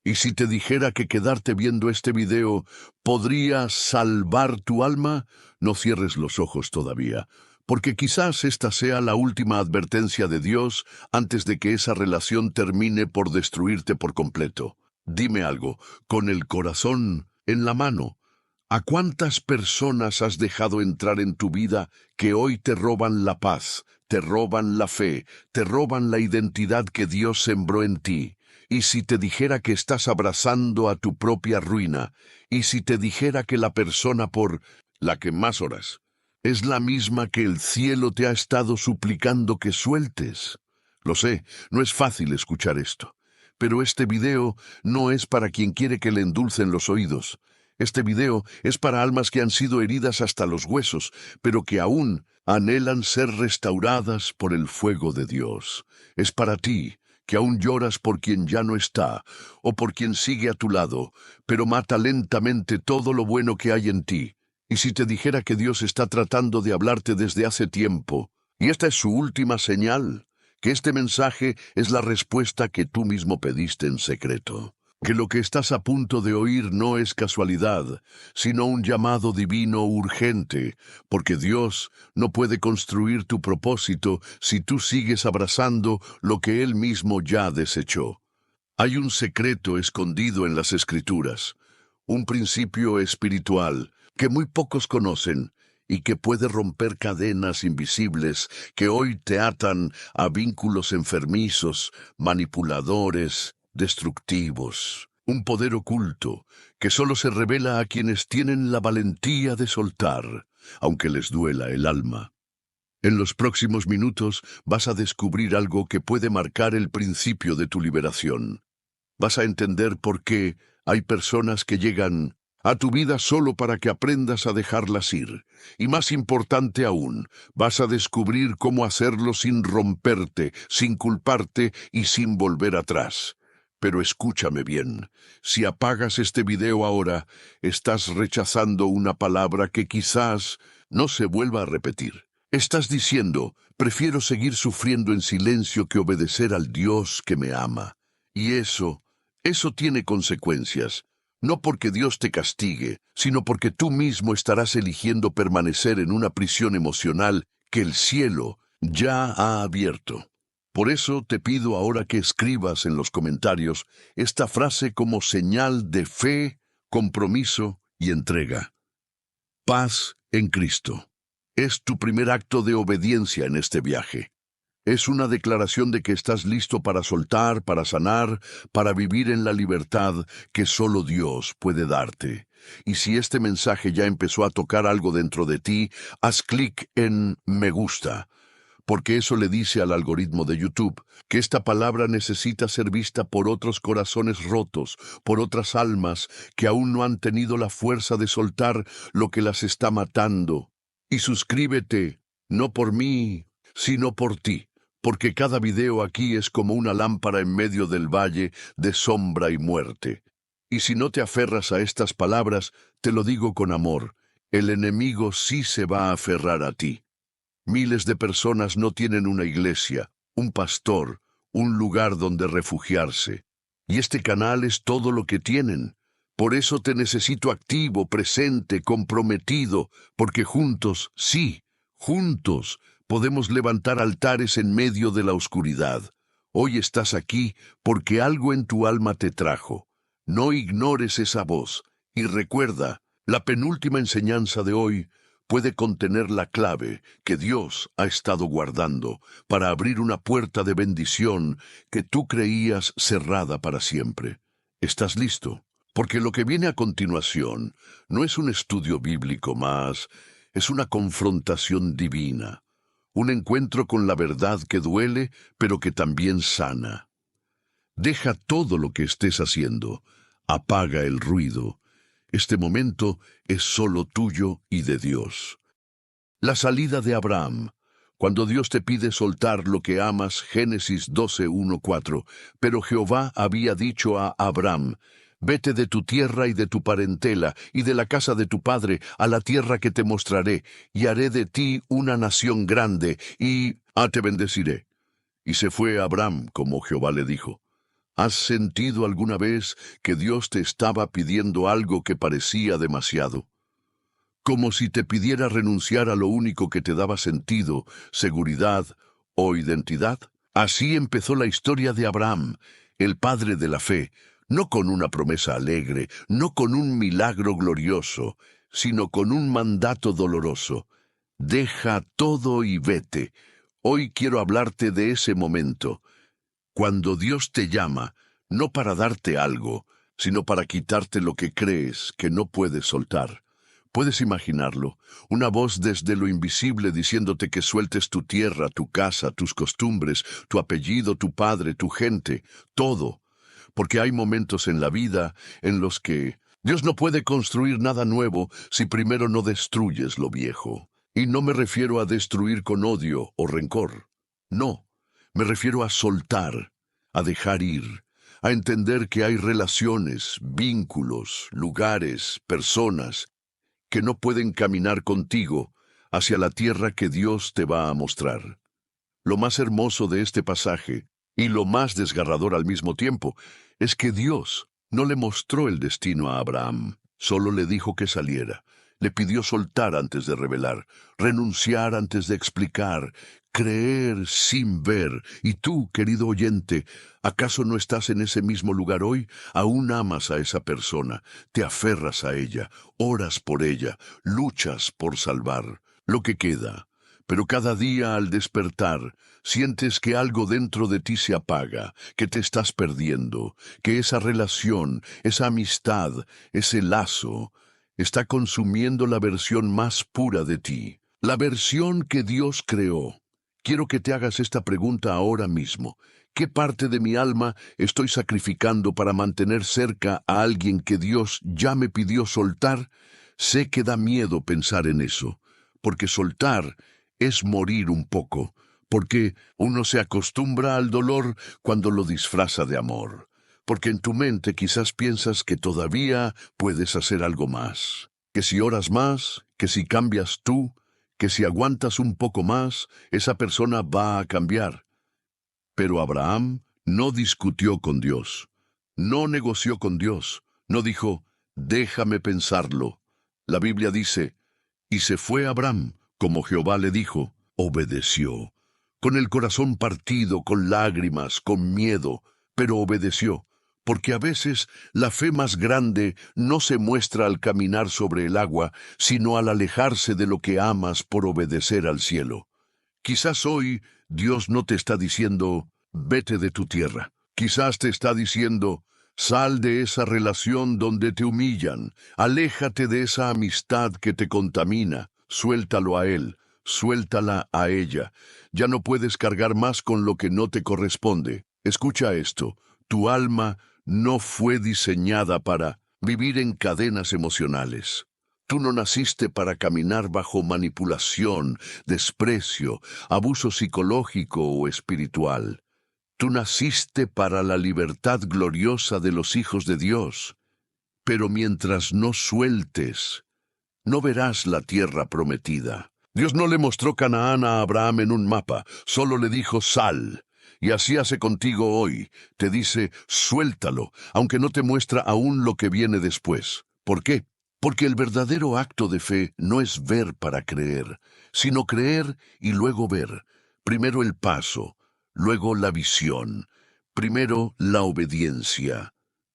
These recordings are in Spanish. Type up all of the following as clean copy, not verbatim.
Y si te dijera que quedarte viendo este video podría salvar tu alma, no cierres los ojos todavía, porque quizás esta sea la última advertencia de Dios antes de que esa relación termine por destruirte por completo. Dime algo, con el corazón en la mano, ¿a cuántas personas has dejado entrar en tu vida que hoy te roban la paz, te roban la fe, te roban la identidad que Dios sembró en ti? Y si te dijera que estás abrazando a tu propia ruina, y si te dijera que la persona por la que más oras es la misma que el cielo te ha estado suplicando que sueltes. Lo sé, no es fácil escuchar esto, pero este video no es para quien quiere que le endulcen los oídos. Este video es para almas que han sido heridas hasta los huesos, pero que aún anhelan ser restauradas por el fuego de Dios. Es para ti, que aún lloras por quien ya no está, o por quien sigue a tu lado, pero mata lentamente todo lo bueno que hay en ti. Y si te dijera que Dios está tratando de hablarte desde hace tiempo, y esta es su última señal, que este mensaje es la respuesta que tú mismo pediste en secreto, que lo que estás a punto de oír no es casualidad, sino un llamado divino urgente, porque Dios no puede construir tu propósito si tú sigues abrazando lo que Él mismo ya desechó. Hay un secreto escondido en las Escrituras, un principio espiritual que muy pocos conocen y que puede romper cadenas invisibles que hoy te atan a vínculos enfermizos, manipuladores, destructivos. Un poder oculto que solo se revela a quienes tienen la valentía de soltar, aunque les duela el alma. En los próximos minutos vas a descubrir algo que puede marcar el principio de tu liberación. Vas a entender por qué hay personas que llegan a tu vida solo para que aprendas a dejarlas ir. Y más importante aún, vas a descubrir cómo hacerlo sin romperte, sin culparte y sin volver atrás. Pero escúchame bien, si apagas este video ahora, estás rechazando una palabra que quizás no se vuelva a repetir. Estás diciendo, prefiero seguir sufriendo en silencio que obedecer al Dios que me ama. Y eso tiene consecuencias. No porque Dios te castigue, sino porque tú mismo estarás eligiendo permanecer en una prisión emocional que el cielo ya ha abierto. Por eso te pido ahora que escribas en los comentarios esta frase como señal de fe, compromiso y entrega. Paz en Cristo. Es tu primer acto de obediencia en este viaje. Es una declaración de que estás listo para soltar, para sanar, para vivir en la libertad que solo Dios puede darte. Y si este mensaje ya empezó a tocar algo dentro de ti, haz clic en me gusta, porque eso le dice al algoritmo de YouTube que esta palabra necesita ser vista por otros corazones rotos, por otras almas que aún no han tenido la fuerza de soltar lo que las está matando. Y suscríbete, no por mí, sino por ti. Porque cada video aquí es como una lámpara en medio del valle de sombra y muerte. Y si no te aferras a estas palabras, te lo digo con amor, el enemigo sí se va a aferrar a ti. Miles de personas no tienen una iglesia, un pastor, un lugar donde refugiarse. Y este canal es todo lo que tienen. Por eso te necesito activo, presente, comprometido, porque juntos, sí, juntos, podemos levantar altares en medio de la oscuridad. Hoy estás aquí porque algo en tu alma te trajo. No ignores esa voz. Y recuerda, la penúltima enseñanza de hoy puede contener la clave que Dios ha estado guardando para abrir una puerta de bendición que tú creías cerrada para siempre. ¿Estás listo? Porque lo que viene a continuación no es un estudio bíblico más, es una confrontación divina. Un encuentro con la verdad que duele, pero que también sana. Deja todo lo que estés haciendo. Apaga el ruido. Este momento es solo tuyo y de Dios. La salida de Abraham. Cuando Dios te pide soltar lo que amas, Génesis 12:1-4. Pero Jehová había dicho a Abraham, vete de tu tierra y de tu parentela, y de la casa de tu padre, a la tierra que te mostraré, y haré de ti una nación grande, y te bendeciré. Y se fue Abraham como Jehová le dijo. ¿Has sentido alguna vez que Dios te estaba pidiendo algo que parecía demasiado? Como si te pidiera renunciar a lo único que te daba sentido, seguridad o identidad. Así empezó la historia de Abraham, el padre de la fe, no con una promesa alegre, no con un milagro glorioso, sino con un mandato doloroso. Deja todo y vete. Hoy quiero hablarte de ese momento, cuando Dios te llama, no para darte algo, sino para quitarte lo que crees que no puedes soltar. Puedes imaginarlo, una voz desde lo invisible diciéndote que sueltes tu tierra, tu casa, tus costumbres, tu apellido, tu padre, tu gente, todo. Porque hay momentos en la vida en los que Dios no puede construir nada nuevo si primero no destruyes lo viejo. Y no me refiero a destruir con odio o rencor. No, me refiero a soltar, a dejar ir, a entender que hay relaciones, vínculos, lugares, personas que no pueden caminar contigo hacia la tierra que Dios te va a mostrar. Lo más hermoso de este pasaje, y lo más desgarrador al mismo tiempo, es que Dios no le mostró el destino a Abraham, solo le dijo que saliera. Le pidió soltar antes de revelar, renunciar antes de explicar, creer sin ver. Y tú, querido oyente, ¿acaso no estás en ese mismo lugar hoy? Aún amas a esa persona, te aferras a ella, oras por ella, luchas por salvar lo que queda. Pero cada día al despertar, sientes que algo dentro de ti se apaga, que te estás perdiendo, que esa relación, esa amistad, ese lazo, está consumiendo la versión más pura de ti, la versión que Dios creó. Quiero que te hagas esta pregunta ahora mismo. ¿Qué parte de mi alma estoy sacrificando para mantener cerca a alguien que Dios ya me pidió soltar? Sé que da miedo pensar en eso, porque soltar es morir un poco, porque uno se acostumbra al dolor cuando lo disfraza de amor, porque en tu mente quizás piensas que todavía puedes hacer algo más, que si oras más, que si cambias tú, que si aguantas un poco más, esa persona va a cambiar. Pero Abraham no discutió con Dios, no negoció con Dios, no dijo, déjame pensarlo. La Biblia dice, y se fue Abraham, como Jehová le dijo, obedeció, con el corazón partido, con lágrimas, con miedo, pero obedeció, porque a veces la fe más grande no se muestra al caminar sobre el agua, sino al alejarse de lo que amas por obedecer al cielo. Quizás hoy Dios no te está diciendo, vete de tu tierra. Quizás te está diciendo, sal de esa relación donde te humillan, aléjate de esa amistad que te contamina, suéltalo a él, suéltala a ella. Ya no puedes cargar más con lo que no te corresponde. Escucha esto, tu alma no fue diseñada para vivir en cadenas emocionales. Tú no naciste para caminar bajo manipulación, desprecio, abuso psicológico o espiritual. Tú naciste para la libertad gloriosa de los hijos de Dios. Pero mientras no sueltes, no verás la tierra prometida. Dios no le mostró Canaán a Abraham en un mapa, solo le dijo sal. Y así hace contigo hoy. Te dice, suéltalo, aunque no te muestra aún lo que viene después. ¿Por qué? Porque el verdadero acto de fe no es ver para creer, sino creer y luego ver. Primero el paso, luego la visión, primero la obediencia,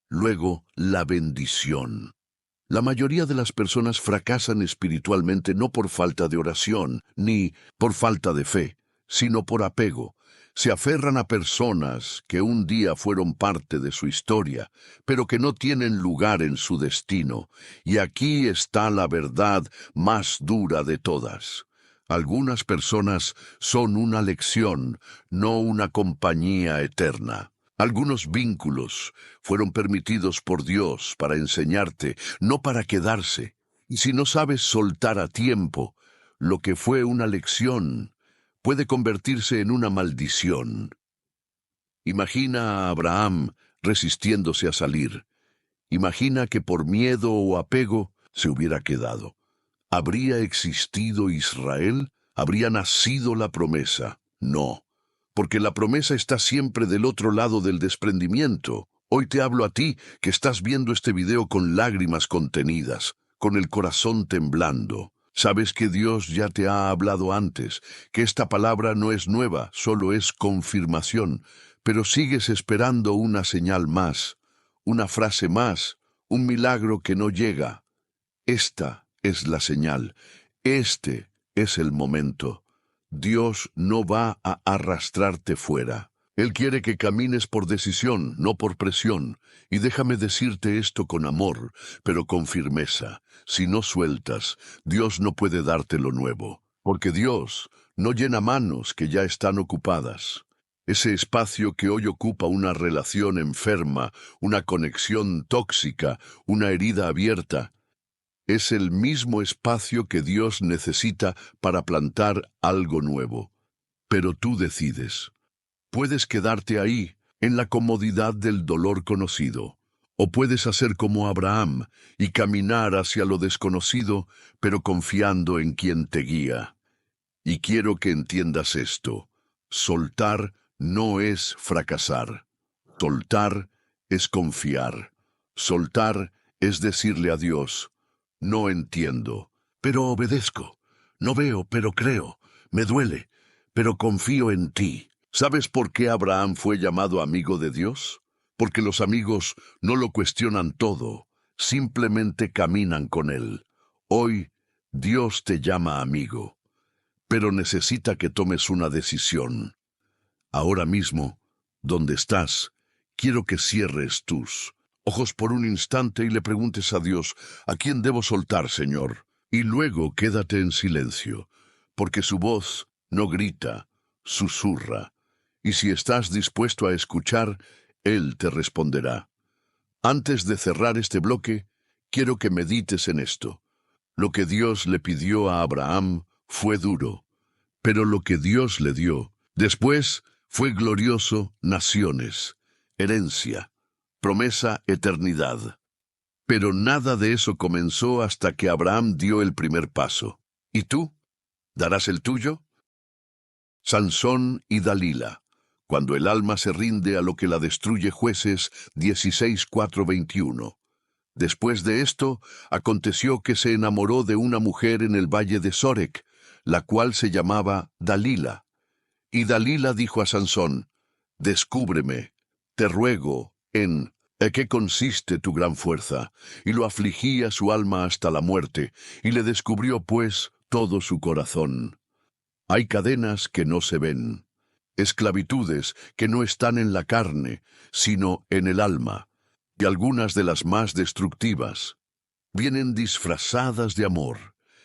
luego la bendición. La mayoría de las personas fracasan espiritualmente no por falta de oración, ni por falta de fe, sino por apego. Se aferran a personas que un día fueron parte de su historia, pero que no tienen lugar en su destino. Y aquí está la verdad más dura de todas. Algunas personas son una lección, no una compañía eterna. Algunos vínculos fueron permitidos por Dios para enseñarte, no para quedarse. Y si no sabes soltar a tiempo, lo que fue una lección puede convertirse en una maldición. Imagina a Abraham resistiéndose a salir. Imagina que por miedo o apego se hubiera quedado. ¿Habría existido Israel? ¿Habría nacido la promesa? No, porque la promesa está siempre del otro lado del desprendimiento. Hoy te hablo a ti que estás viendo este video con lágrimas contenidas, con el corazón temblando. Sabes que Dios ya te ha hablado antes, que esta palabra no es nueva, solo es confirmación, pero sigues esperando una señal más, una frase más, un milagro que no llega. Esta es la señal, este es el momento. Dios no va a arrastrarte fuera. Él quiere que camines por decisión, no por presión. Y déjame decirte esto con amor, pero con firmeza. Si no sueltas, Dios no puede darte lo nuevo. Porque Dios no llena manos que ya están ocupadas. Ese espacio que hoy ocupa una relación enferma, una conexión tóxica, una herida abierta, es el mismo espacio que Dios necesita para plantar algo nuevo. Pero tú decides. Puedes quedarte ahí, en la comodidad del dolor conocido, o puedes hacer como Abraham y caminar hacia lo desconocido, pero confiando en quien te guía. Y quiero que entiendas esto. Soltar no es fracasar. Soltar es confiar. Soltar es decirle a Dios: no entiendo, pero obedezco. No veo, pero creo. Me duele, pero confío en ti. ¿Sabes por qué Abraham fue llamado amigo de Dios? Porque los amigos no lo cuestionan todo, simplemente caminan con él. Hoy, Dios te llama amigo, pero necesita que tomes una decisión. Ahora mismo, donde estás, quiero que cierres tus ojos por un instante y le preguntes a Dios: ¿a quién debo soltar, Señor? Y luego quédate en silencio, porque su voz no grita, susurra. Y si estás dispuesto a escuchar, Él te responderá. Antes de cerrar este bloque, quiero que medites en esto. Lo que Dios le pidió a Abraham fue duro, pero lo que Dios le dio después fue glorioso: naciones, herencia, promesa, eternidad. Pero nada de eso comenzó hasta que Abraham dio el primer paso. ¿Y tú? ¿Darás el tuyo? Sansón y Dalila. Cuando el alma se rinde a lo que la destruye. Jueces 16:4-21. Después de esto, aconteció que se enamoró de una mujer en el valle de Sorek, la cual se llamaba Dalila. Y Dalila dijo a Sansón: descúbreme, te ruego, ¿en qué consiste tu gran fuerza? Y lo afligía su alma hasta la muerte, y le descubrió pues todo su corazón. Hay cadenas que no se ven, esclavitudes que no están en la carne, sino en el alma, y algunas de las más destructivas vienen disfrazadas de amor.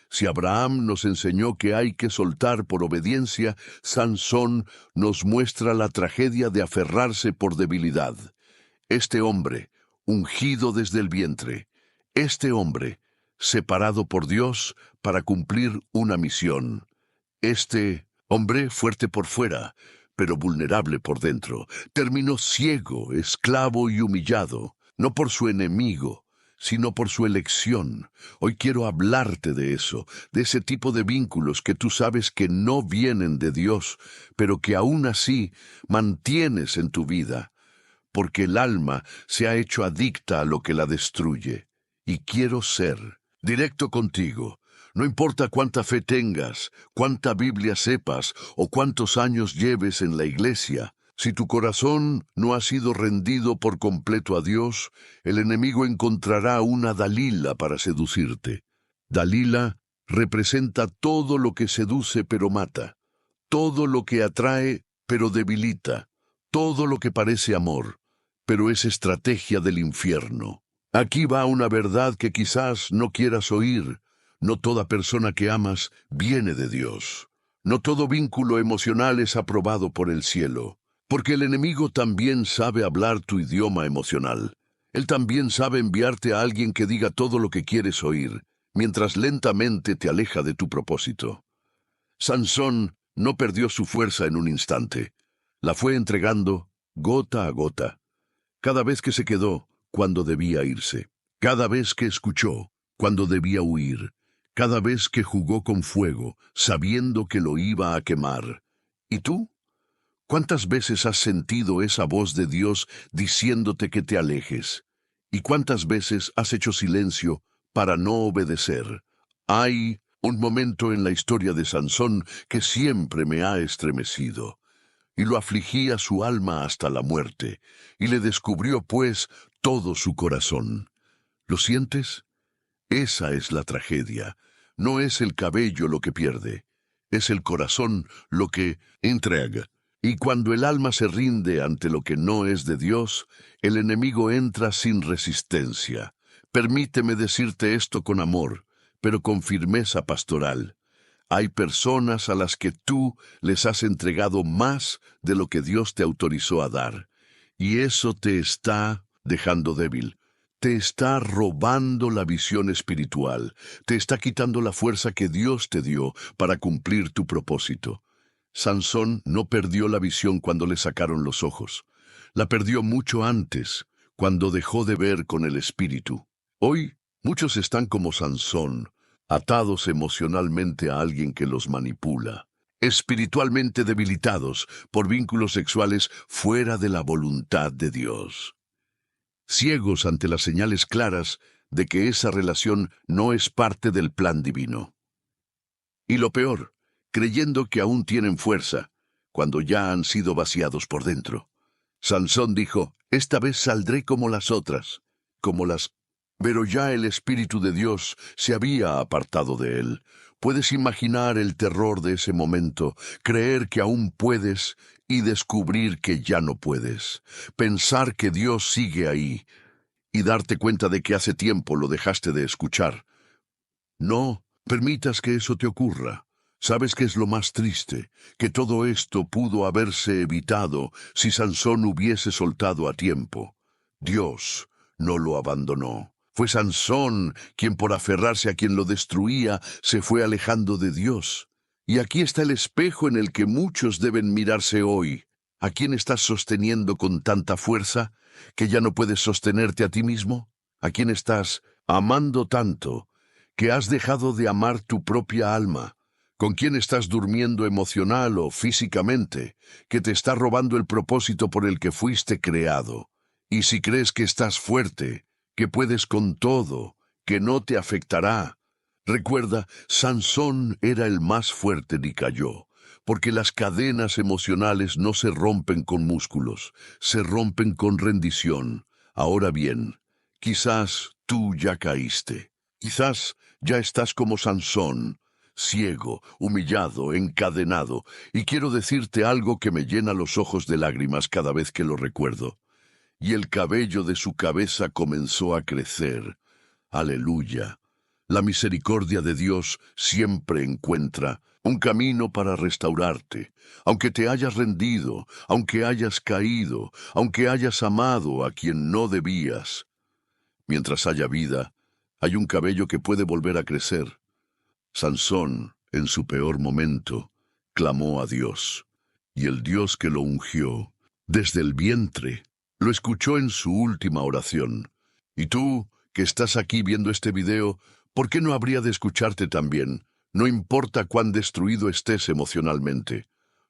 Si Abraham nos enseñó que hay que soltar por obediencia, Sansón nos muestra la tragedia de aferrarse por debilidad. Este hombre, ungido desde el vientre, este hombre, separado por Dios para cumplir una misión. Este hombre, fuerte por fuera, pero vulnerable por dentro, terminó ciego, esclavo y humillado, no por su enemigo, sino por su elección. Hoy quiero hablarte de eso, de ese tipo de vínculos que tú sabes que no vienen de Dios, pero que aún así mantienes en tu vida, porque el alma se ha hecho adicta a lo que la destruye. Y quiero ser directo contigo. No importa cuánta fe tengas, cuánta Biblia sepas o cuántos años lleves en la iglesia, si tu corazón no ha sido rendido por completo a Dios, el enemigo encontrará una Dalila para seducirte. Dalila representa todo lo que seduce pero mata, todo lo que atrae pero debilita, todo lo que parece amor, pero es estrategia del infierno. Aquí va una verdad que quizás no quieras oír. No toda persona que amas viene de Dios. No todo vínculo emocional es aprobado por el cielo. Porque el enemigo también sabe hablar tu idioma emocional. Él también sabe enviarte a alguien que diga todo lo que quieres oír, mientras lentamente te aleja de tu propósito. Sansón no perdió su fuerza en un instante. La fue entregando gota a gota. Cada vez que se quedó cuando debía irse. Cada vez que escuchó cuando debía huir. Cada vez que jugó con fuego, sabiendo que lo iba a quemar. ¿Y tú? ¿Cuántas veces has sentido esa voz de Dios diciéndote que te alejes? ¿Y cuántas veces has hecho silencio para no obedecer? Hay un momento en la historia de Sansón que siempre me ha estremecido, y lo afligía su alma hasta la muerte, y le descubrió, pues, todo su corazón. ¿Lo sientes? Esa es la tragedia. No es el cabello lo que pierde, es el corazón lo que entrega. Y cuando el alma se rinde ante lo que no es de Dios, el enemigo entra sin resistencia. Permíteme decirte esto con amor, pero con firmeza pastoral. Hay personas a las que tú les has entregado más de lo que Dios te autorizó a dar, y eso te está dejando débil. Te está robando la visión espiritual, te está quitando la fuerza que Dios te dio para cumplir tu propósito. Sansón no perdió la visión cuando le sacaron los ojos. La perdió mucho antes, cuando dejó de ver con el espíritu. Hoy, muchos están como Sansón, atados emocionalmente a alguien que los manipula, espiritualmente debilitados por vínculos sexuales fuera de la voluntad de Dios, ciegos ante las señales claras de que esa relación no es parte del plan divino. Y lo peor, creyendo que aún tienen fuerza, cuando ya han sido vaciados por dentro. Sansón dijo, esta vez saldré como las otras, como las... Pero ya el Espíritu de Dios se había apartado de él. Puedes imaginar el terror de ese momento, creer que aún puedes y descubrir que ya no puedes, pensar que Dios sigue ahí y darte cuenta de que hace tiempo lo dejaste de escuchar. No permitas que eso te ocurra. ¿Sabes qué es lo más triste? Que todo esto pudo haberse evitado si Sansón hubiese soltado a tiempo. Dios no lo abandonó. Fue Sansón quien, por aferrarse a quien lo destruía, se fue alejando de Dios. Y aquí está el espejo en el que muchos deben mirarse hoy. ¿A quién estás sosteniendo con tanta fuerza que ya no puedes sostenerte a ti mismo? ¿A quién estás amando tanto que has dejado de amar tu propia alma? ¿Con quién estás durmiendo emocional o físicamente, que te está robando el propósito por el que fuiste creado? Y si crees que estás fuerte, que puedes con todo, que no te afectará, recuerda, Sansón era el más fuerte y cayó, porque las cadenas emocionales no se rompen con músculos, se rompen con rendición. Ahora bien, quizás tú ya caíste, quizás ya estás como Sansón, ciego, humillado, encadenado, y quiero decirte algo que me llena los ojos de lágrimas cada vez que lo recuerdo. Y el cabello de su cabeza comenzó a crecer. Aleluya. La misericordia de Dios siempre encuentra un camino para restaurarte. Aunque te hayas rendido, aunque hayas caído, aunque hayas amado a quien no debías. Mientras haya vida, hay un cabello que puede volver a crecer. Sansón, en su peor momento, clamó a Dios, y el Dios que lo ungió desde el vientre lo escuchó en su última oración. Y tú, que estás aquí viendo este video, ¿por qué no habría de escucharte también? No importa cuán destruido estés emocionalmente,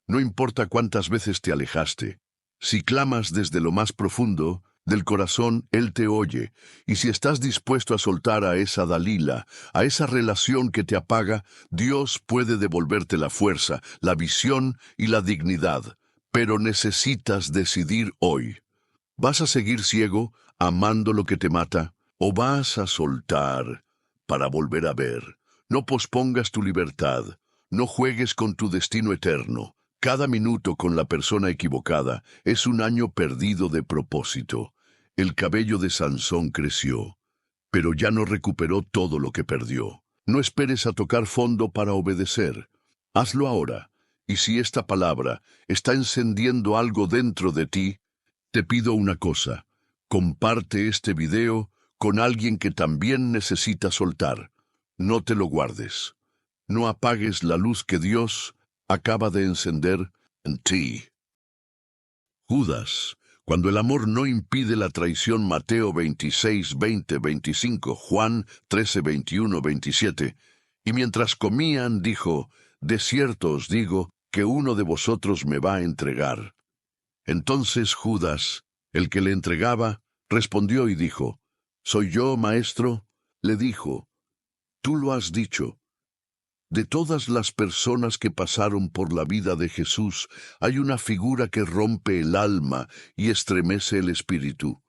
no importa cuántas veces te alejaste. Si clamas desde lo más profundo del corazón, Él te oye, y si estás dispuesto a soltar a esa Dalila, a esa relación que te apaga, Dios puede devolverte la fuerza, la visión y la dignidad. Pero necesitas decidir hoy. ¿Vas a seguir ciego, amando lo que te mata? ¿O vas a soltar para volver a ver? No pospongas tu libertad. No juegues con tu destino eterno. Cada minuto con la persona equivocada es un año perdido de propósito. El cabello de Sansón creció, pero ya no recuperó todo lo que perdió. No esperes a tocar fondo para obedecer. Hazlo ahora. Y si esta palabra está encendiendo algo dentro de ti, te pido una cosa. Comparte este video con alguien que también necesita soltar. No te lo guardes. No apagues la luz que Dios acaba de encender en ti. Judas, cuando el amor no impide la traición, Mateo 26, 20, 25, Juan 13, 21, 27. Y mientras comían, dijo, de cierto os digo, que uno de vosotros me va a entregar. Entonces Judas, el que le entregaba, respondió y dijo, ¿Soy yo, maestro? Le dijo, tú lo has dicho. De todas las personas que pasaron por la vida de Jesús, hay una figura que rompe el alma y estremece el espíritu.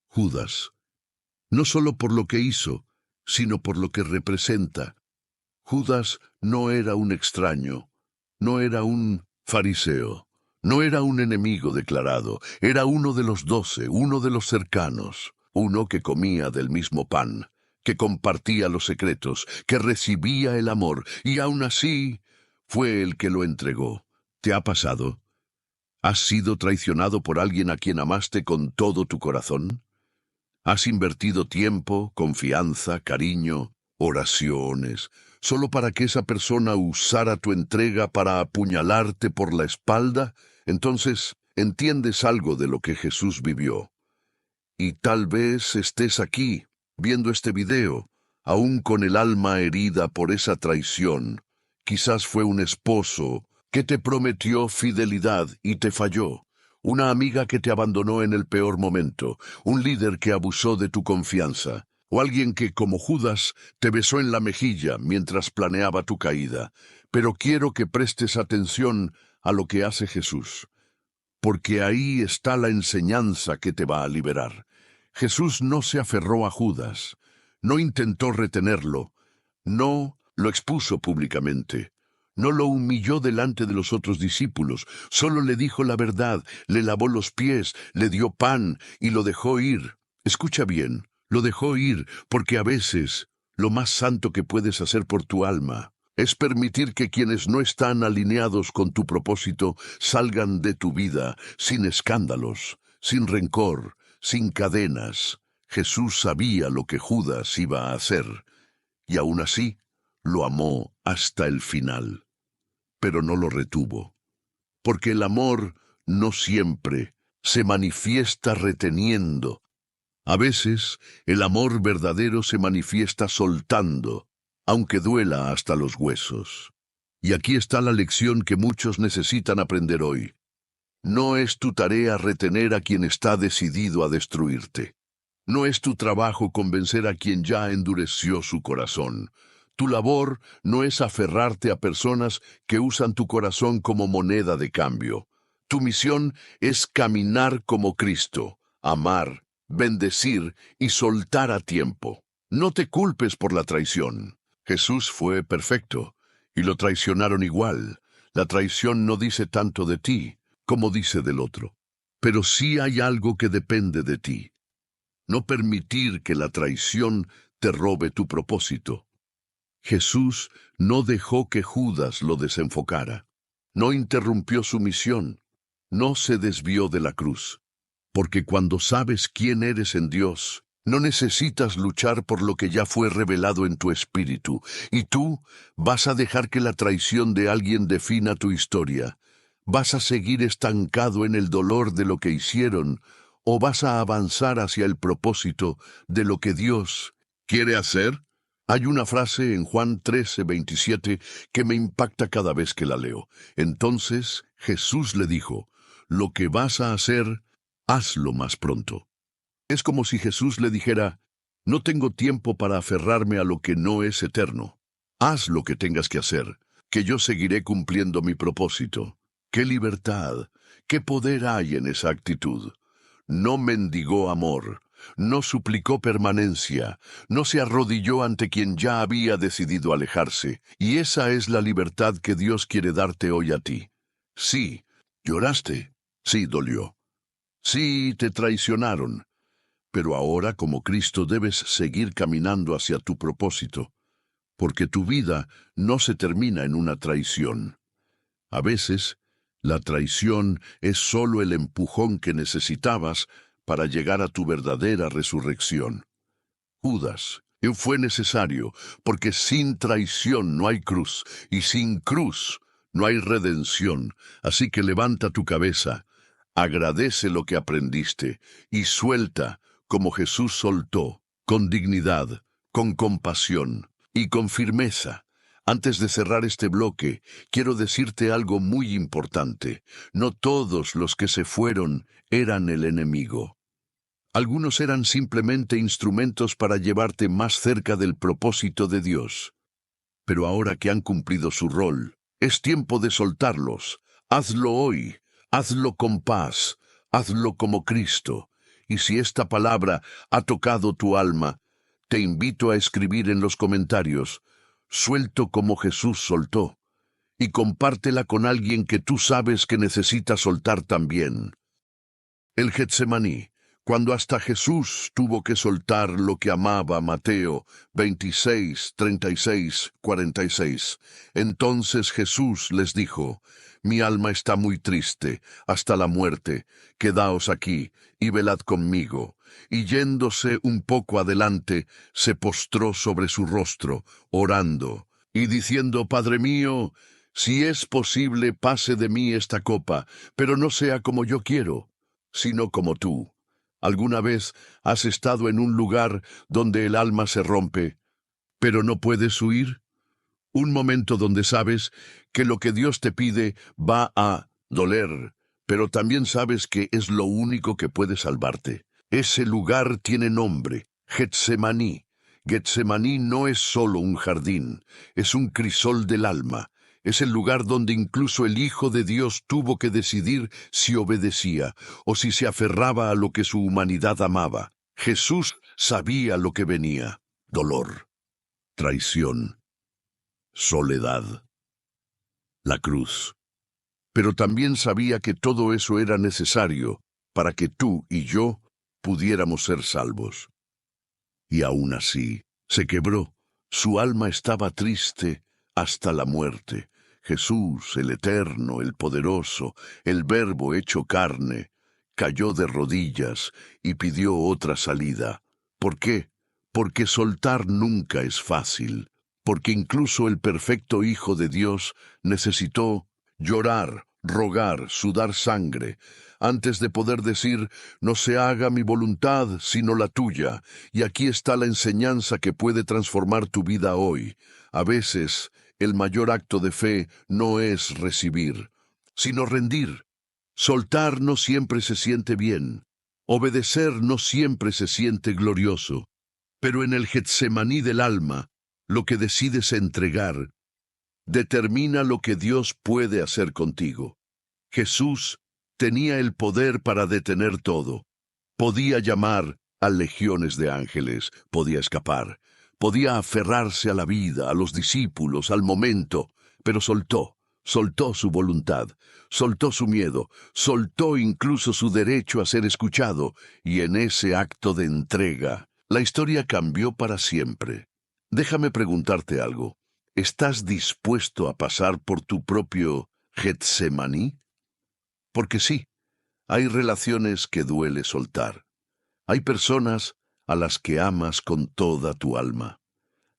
Judas. No solo por lo que hizo, sino por lo que representa. Judas no era un extraño, no era un fariseo, no era un enemigo declarado, era uno de los 12, uno de los cercanos, uno que comía del mismo pan, que compartía los secretos, que recibía el amor, y aún así fue el que lo entregó. ¿Te ha pasado? ¿Has sido traicionado por alguien a quien amaste con todo tu corazón? ¿Has invertido tiempo, confianza, cariño, oraciones, solo para que esa persona usara tu entrega para apuñalarte por la espalda? Entonces, entiendes algo de lo que Jesús vivió. Y tal vez estés aquí, viendo este video, aún con el alma herida por esa traición. Quizás fue un esposo que te prometió fidelidad y te falló. Una amiga que te abandonó en el peor momento, un líder que abusó de tu confianza, o alguien que, como Judas, te besó en la mejilla mientras planeaba tu caída. Pero quiero que prestes atención a lo que hace Jesús, porque ahí está la enseñanza que te va a liberar. Jesús no se aferró a Judas, no intentó retenerlo, no lo expuso públicamente. No lo humilló delante de los otros discípulos, solo le dijo la verdad, le lavó los pies, le dio pan y lo dejó ir. Escucha bien, lo dejó ir porque a veces lo más santo que puedes hacer por tu alma es permitir que quienes no están alineados con tu propósito salgan de tu vida sin escándalos, sin rencor, sin cadenas. Jesús sabía lo que Judas iba a hacer, y aún así lo amó hasta el final, pero no lo retuvo, porque el amor no siempre se manifiesta reteniendo. A veces el amor verdadero se manifiesta soltando, aunque duela hasta los huesos. Y aquí está la lección que muchos necesitan aprender hoy. No es tu tarea retener a quien está decidido a destruirte. No es tu trabajo convencer a quien ya endureció su corazón. Tu labor no es aferrarte a personas que usan tu corazón como moneda de cambio. Tu misión es caminar como Cristo, amar, bendecir y soltar a tiempo. No te culpes por la traición. Jesús fue perfecto, y lo traicionaron igual. La traición no dice tanto de ti como dice del otro. Pero sí hay algo que depende de ti. No permitir que la traición te robe tu propósito. Jesús no dejó que Judas lo desenfocara. No interrumpió su misión. No se desvió de la cruz. Porque cuando sabes quién eres en Dios, no necesitas luchar por lo que ya fue revelado en tu espíritu. Y tú vas a dejar que la traición de alguien defina tu historia. ¿Vas a seguir estancado en el dolor de lo que hicieron o vas a avanzar hacia el propósito de lo que Dios quiere hacer? Hay una frase en Juan 13:27 que me impacta cada vez que la leo. Entonces Jesús le dijo, lo que vas a hacer, hazlo más pronto. Es como si Jesús le dijera, no tengo tiempo para aferrarme a lo que no es eterno. Haz lo que tengas que hacer, que yo seguiré cumpliendo mi propósito. ¡Qué libertad! ¡Qué poder hay en esa actitud! No mendigó amor, no suplicó permanencia, no se arrodilló ante quien ya había decidido alejarse. Y esa es la libertad que Dios quiere darte hoy a ti. Sí, lloraste. Sí, dolió. Sí, te traicionaron. Pero ahora, como Cristo, debes seguir caminando hacia tu propósito, porque tu vida no se termina en una traición. A veces, la traición es solo el empujón que necesitabas para llegar a tu verdadera resurrección. Judas, fue necesario, porque sin traición no hay cruz, y sin cruz no hay redención. Así que levanta tu cabeza, agradece lo que aprendiste, y suelta, como Jesús soltó, con dignidad, con compasión y con firmeza. Antes de cerrar este bloque, quiero decirte algo muy importante. No todos los que se fueron eran el enemigo. Algunos eran simplemente instrumentos para llevarte más cerca del propósito de Dios. Pero ahora que han cumplido su rol, es tiempo de soltarlos. Hazlo hoy, hazlo con paz, hazlo como Cristo. Y si esta palabra ha tocado tu alma, te invito a escribir en los comentarios: suelto como Jesús soltó, y compártela con alguien que tú sabes que necesita soltar también. El Getsemaní, cuando hasta Jesús tuvo que soltar lo que amaba. Mateo 26, 36, 46. Entonces Jesús les dijo: mi alma está muy triste, hasta la muerte. Quedaos aquí y velad conmigo. Y yéndose un poco adelante, se postró sobre su rostro, orando, y diciendo: Padre mío, si es posible, pase de mí esta copa, pero no sea como yo quiero, sino como tú. ¿Alguna vez has estado en un lugar donde el alma se rompe, pero no puedes huir? Un momento donde sabes que lo que Dios te pide va a doler, pero también sabes que es lo único que puede salvarte. Ese lugar tiene nombre: Getsemaní. Getsemaní no es solo un jardín, es un crisol del alma. Es el lugar donde incluso el Hijo de Dios tuvo que decidir si obedecía o si se aferraba a lo que su humanidad amaba. Jesús sabía lo que venía: dolor, traición, soledad, la cruz. Pero también sabía que todo eso era necesario para que tú y yo pudiéramos ser salvos. Y aún así, se quebró. Su alma estaba triste hasta la muerte. Jesús, el Eterno, el Poderoso, el Verbo hecho carne, cayó de rodillas y pidió otra salida. ¿Por qué? Porque soltar nunca es fácil. Porque incluso el perfecto Hijo de Dios necesitó llorar, rogar, sudar sangre, antes de poder decir: no se haga mi voluntad, sino la tuya. Y aquí está la enseñanza que puede transformar tu vida hoy. A veces, el mayor acto de fe no es recibir, sino rendir. Soltar no siempre se siente bien. Obedecer no siempre se siente glorioso. Pero en el Getsemaní del alma, lo que decides entregar determina lo que Dios puede hacer contigo. Jesús tenía el poder para detener todo. Podía llamar a legiones de ángeles, podía escapar, podía aferrarse a la vida, a los discípulos, al momento, pero soltó su voluntad, soltó su miedo, soltó incluso su derecho a ser escuchado, y en ese acto de entrega, la historia cambió para siempre. Déjame preguntarte algo. ¿Estás dispuesto a pasar por tu propio Getsemaní? Porque sí, hay relaciones que duele soltar. Hay personas a las que amas con toda tu alma.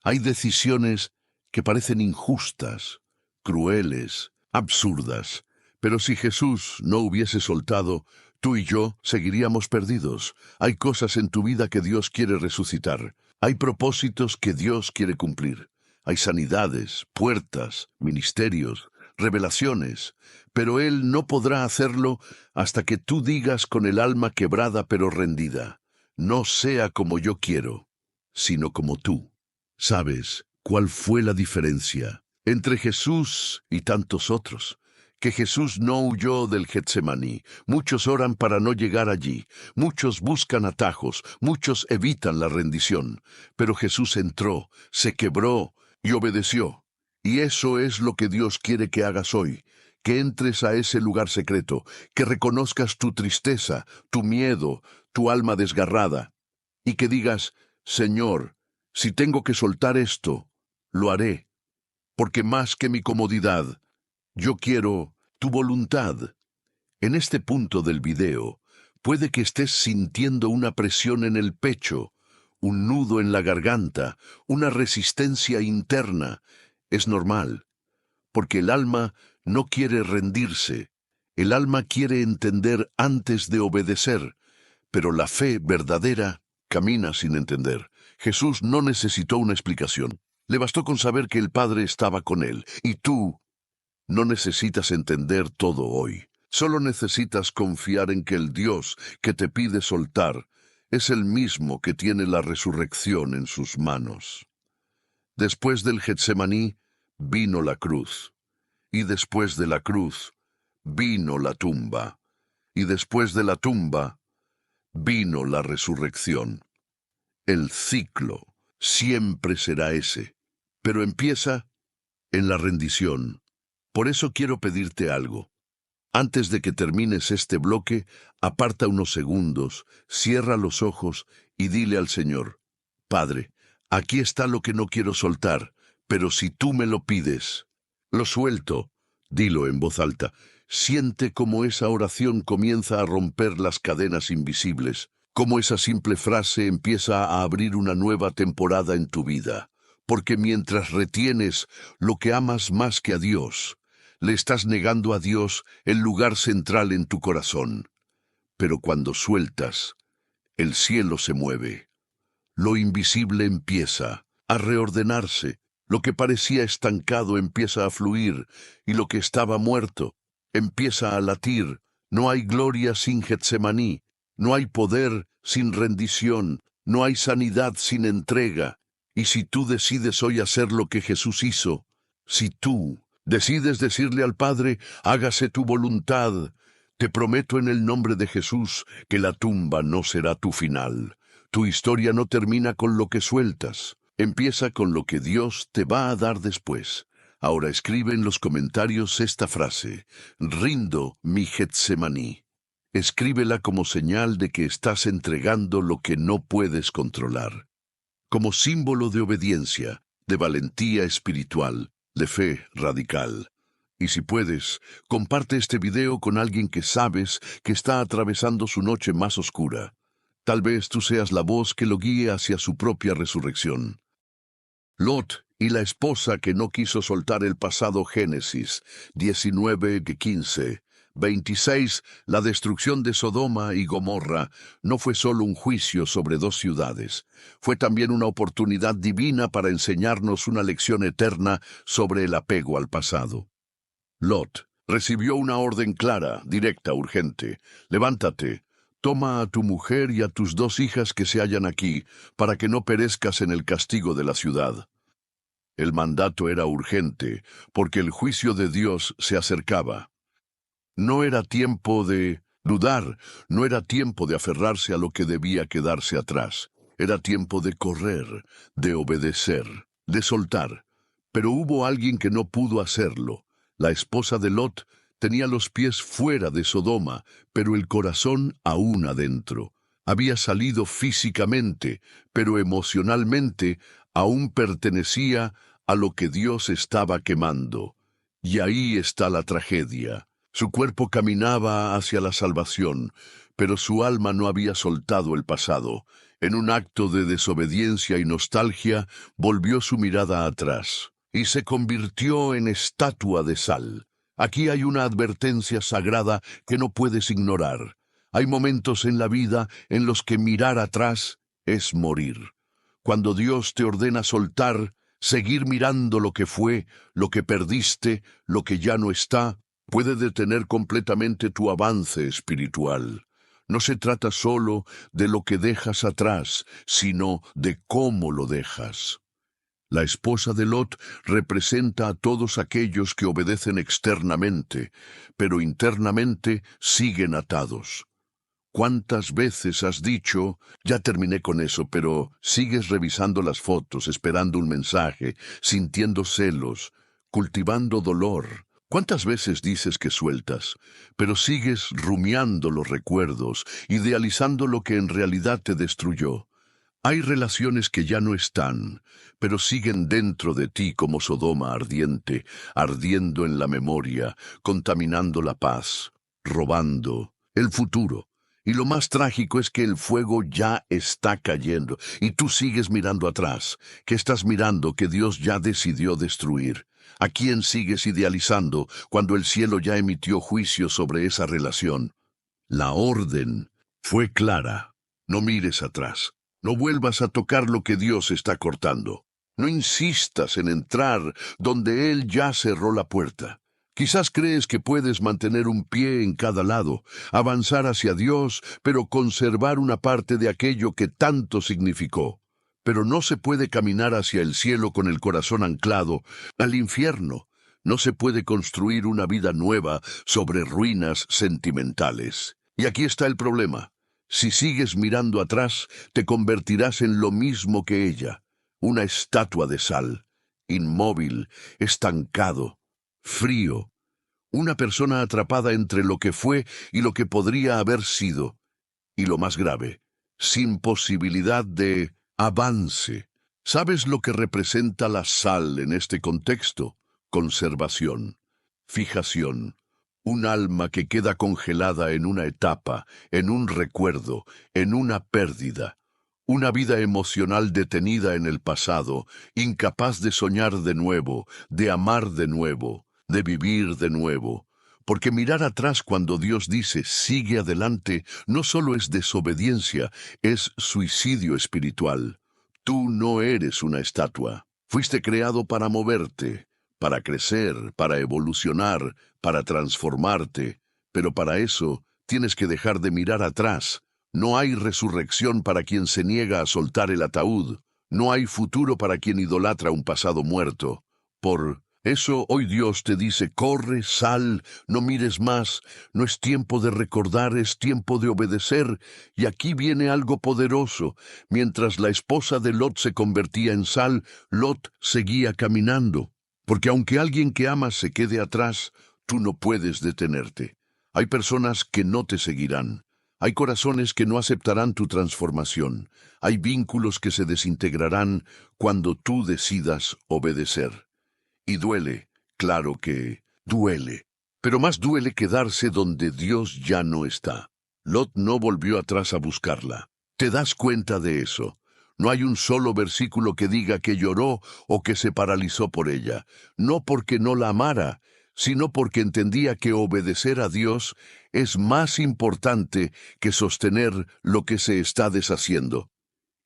Hay decisiones que parecen injustas, crueles, absurdas. Pero si Jesús no hubiese soltado, tú y yo seguiríamos perdidos. Hay cosas en tu vida que Dios quiere resucitar. Hay propósitos que Dios quiere cumplir. Hay sanidades, puertas, ministerios, revelaciones, pero Él no podrá hacerlo hasta que tú digas con el alma quebrada pero rendida: no sea como yo quiero, sino como tú. ¿Sabes cuál fue la diferencia entre Jesús y tantos otros? Que Jesús no huyó del Getsemaní. Muchos oran para no llegar allí. Muchos buscan atajos. Muchos evitan la rendición. Pero Jesús entró, se quebró y obedeció. Y eso es lo que Dios quiere que hagas hoy. Que entres a ese lugar secreto, que reconozcas tu tristeza, tu miedo, tu alma desgarrada, y que digas: Señor, si tengo que soltar esto, lo haré, porque más que mi comodidad, yo quiero tu voluntad. En este punto del video, puede que estés sintiendo una presión en el pecho, un nudo en la garganta, una resistencia interna. Es normal, porque el alma no quiere rendirse. El alma quiere entender antes de obedecer, pero la fe verdadera camina sin entender. Jesús no necesitó una explicación. Le bastó con saber que el Padre estaba con él. Y tú no necesitas entender todo hoy. Solo necesitas confiar en que el Dios que te pide soltar es el mismo que tiene la resurrección en sus manos. Después del Getsemaní vino la cruz. Y después de la cruz vino la tumba. Y después de la tumba vino la resurrección. El ciclo siempre será ese, pero empieza en la rendición. Por eso quiero pedirte algo. Antes de que termines este bloque, aparta unos segundos, cierra los ojos y dile al Señor: Padre, aquí está lo que no quiero soltar, pero si tú me lo pides, lo suelto. Dilo en voz alta. Siente cómo esa oración comienza a romper las cadenas invisibles, cómo esa simple frase empieza a abrir una nueva temporada en tu vida. Porque mientras retienes lo que amas más que a Dios, le estás negando a Dios el lugar central en tu corazón. Pero cuando sueltas, el cielo se mueve. Lo invisible empieza a reordenarse. Lo que parecía estancado empieza a fluir, y lo que estaba muerto empieza a latir. No hay gloria sin Getsemaní, no hay poder sin rendición, no hay sanidad sin entrega. Y si tú decides hoy hacer lo que Jesús hizo, si tú decides decirle al Padre: hágase tu voluntad, te prometo en el nombre de Jesús que la tumba no será tu final. Tu historia no termina con lo que sueltas. Empieza con lo que Dios te va a dar después. Ahora escribe en los comentarios esta frase: rindo mi Getsemaní. Escríbela como señal de que estás entregando lo que no puedes controlar. Como símbolo de obediencia, de valentía espiritual, de fe radical. Y si puedes, comparte este video con alguien que sabes que está atravesando su noche más oscura. Tal vez tú seas la voz que lo guíe hacia su propia resurrección. Lot y la esposa que no quiso soltar el pasado. Génesis 19:15. 26. La destrucción de Sodoma y Gomorra no fue solo un juicio sobre dos ciudades, fue también una oportunidad divina para enseñarnos una lección eterna sobre el apego al pasado. Lot recibió una orden clara, directa, urgente: levántate, toma a tu mujer y a tus 2 hijas que se hallan aquí, para que no perezcas en el castigo de la ciudad. El mandato era urgente, porque el juicio de Dios se acercaba. No era tiempo de dudar, no era tiempo de aferrarse a lo que debía quedarse atrás. Era tiempo de correr, de obedecer, de soltar. Pero hubo alguien que no pudo hacerlo. La esposa de Lot tenía los pies fuera de Sodoma, pero el corazón aún adentro. Había salido físicamente, pero emocionalmente aún pertenecía a lo que Dios estaba quemando. Y ahí está la tragedia. Su cuerpo caminaba hacia la salvación, pero su alma no había soltado el pasado. En un acto de desobediencia y nostalgia, volvió su mirada atrás y se convirtió en estatua de sal. Aquí hay una advertencia sagrada que no puedes ignorar. Hay momentos en la vida en los que mirar atrás es morir. Cuando Dios te ordena soltar, seguir mirando lo que fue, lo que perdiste, lo que ya no está, puede detener completamente tu avance espiritual. No se trata solo de lo que dejas atrás, sino de cómo lo dejas. La esposa de Lot representa a todos aquellos que obedecen externamente, pero internamente siguen atados. ¿Cuántas veces has dicho: ya terminé con eso, pero sigues revisando las fotos, esperando un mensaje, sintiendo celos, cultivando dolor? ¿Cuántas veces dices que sueltas, pero sigues rumiando los recuerdos, idealizando lo que en realidad te destruyó? Hay relaciones que ya no están, pero siguen dentro de ti como Sodoma ardiente, ardiendo en la memoria, contaminando la paz, robando el futuro. Y lo más trágico es que el fuego ya está cayendo, y tú sigues mirando atrás. ¿Qué estás mirando que Dios ya decidió destruir? ¿A quién sigues idealizando cuando el cielo ya emitió juicio sobre esa relación? La orden fue clara: no mires atrás. No vuelvas a tocar lo que Dios está cortando. No insistas en entrar donde Él ya cerró la puerta. Quizás crees que puedes mantener un pie en cada lado, avanzar hacia Dios, pero conservar una parte de aquello que tanto significó. Pero no se puede caminar hacia el cielo con el corazón anclado al infierno. No se puede construir una vida nueva sobre ruinas sentimentales. Y aquí está el problema. Si sigues mirando atrás, te convertirás en lo mismo que ella, una estatua de sal, inmóvil, estancado, frío, una persona atrapada entre lo que fue y lo que podría haber sido, y lo más grave, sin posibilidad de avance. ¿Sabes lo que representa la sal en este contexto? Conservación, fijación, un alma que queda congelada en una etapa, en un recuerdo, en una pérdida. Una vida emocional detenida en el pasado, incapaz de soñar de nuevo, de amar de nuevo, de vivir de nuevo. Porque mirar atrás cuando Dios dice sigue adelante no solo es desobediencia, es suicidio espiritual. Tú no eres una estatua. Fuiste creado para moverte, para crecer, para evolucionar, para transformarte. Pero para eso tienes que dejar de mirar atrás. No hay resurrección para quien se niega a soltar el ataúd. No hay futuro para quien idolatra un pasado muerto. Por eso hoy Dios te dice, corre, sal, no mires más. No es tiempo de recordar, es tiempo de obedecer. Y aquí viene algo poderoso. Mientras la esposa de Lot se convertía en sal, Lot seguía caminando. Porque aunque alguien que amas se quede atrás, tú no puedes detenerte. Hay personas que no te seguirán. Hay corazones que no aceptarán tu transformación. Hay vínculos que se desintegrarán cuando tú decidas obedecer. Y duele, claro que duele. Pero más duele quedarse donde Dios ya no está. Lot no volvió atrás a buscarla. ¿Te das cuenta de eso? No hay un solo versículo que diga que lloró o que se paralizó por ella. No porque no la amara, sino porque entendía que obedecer a Dios es más importante que sostener lo que se está deshaciendo.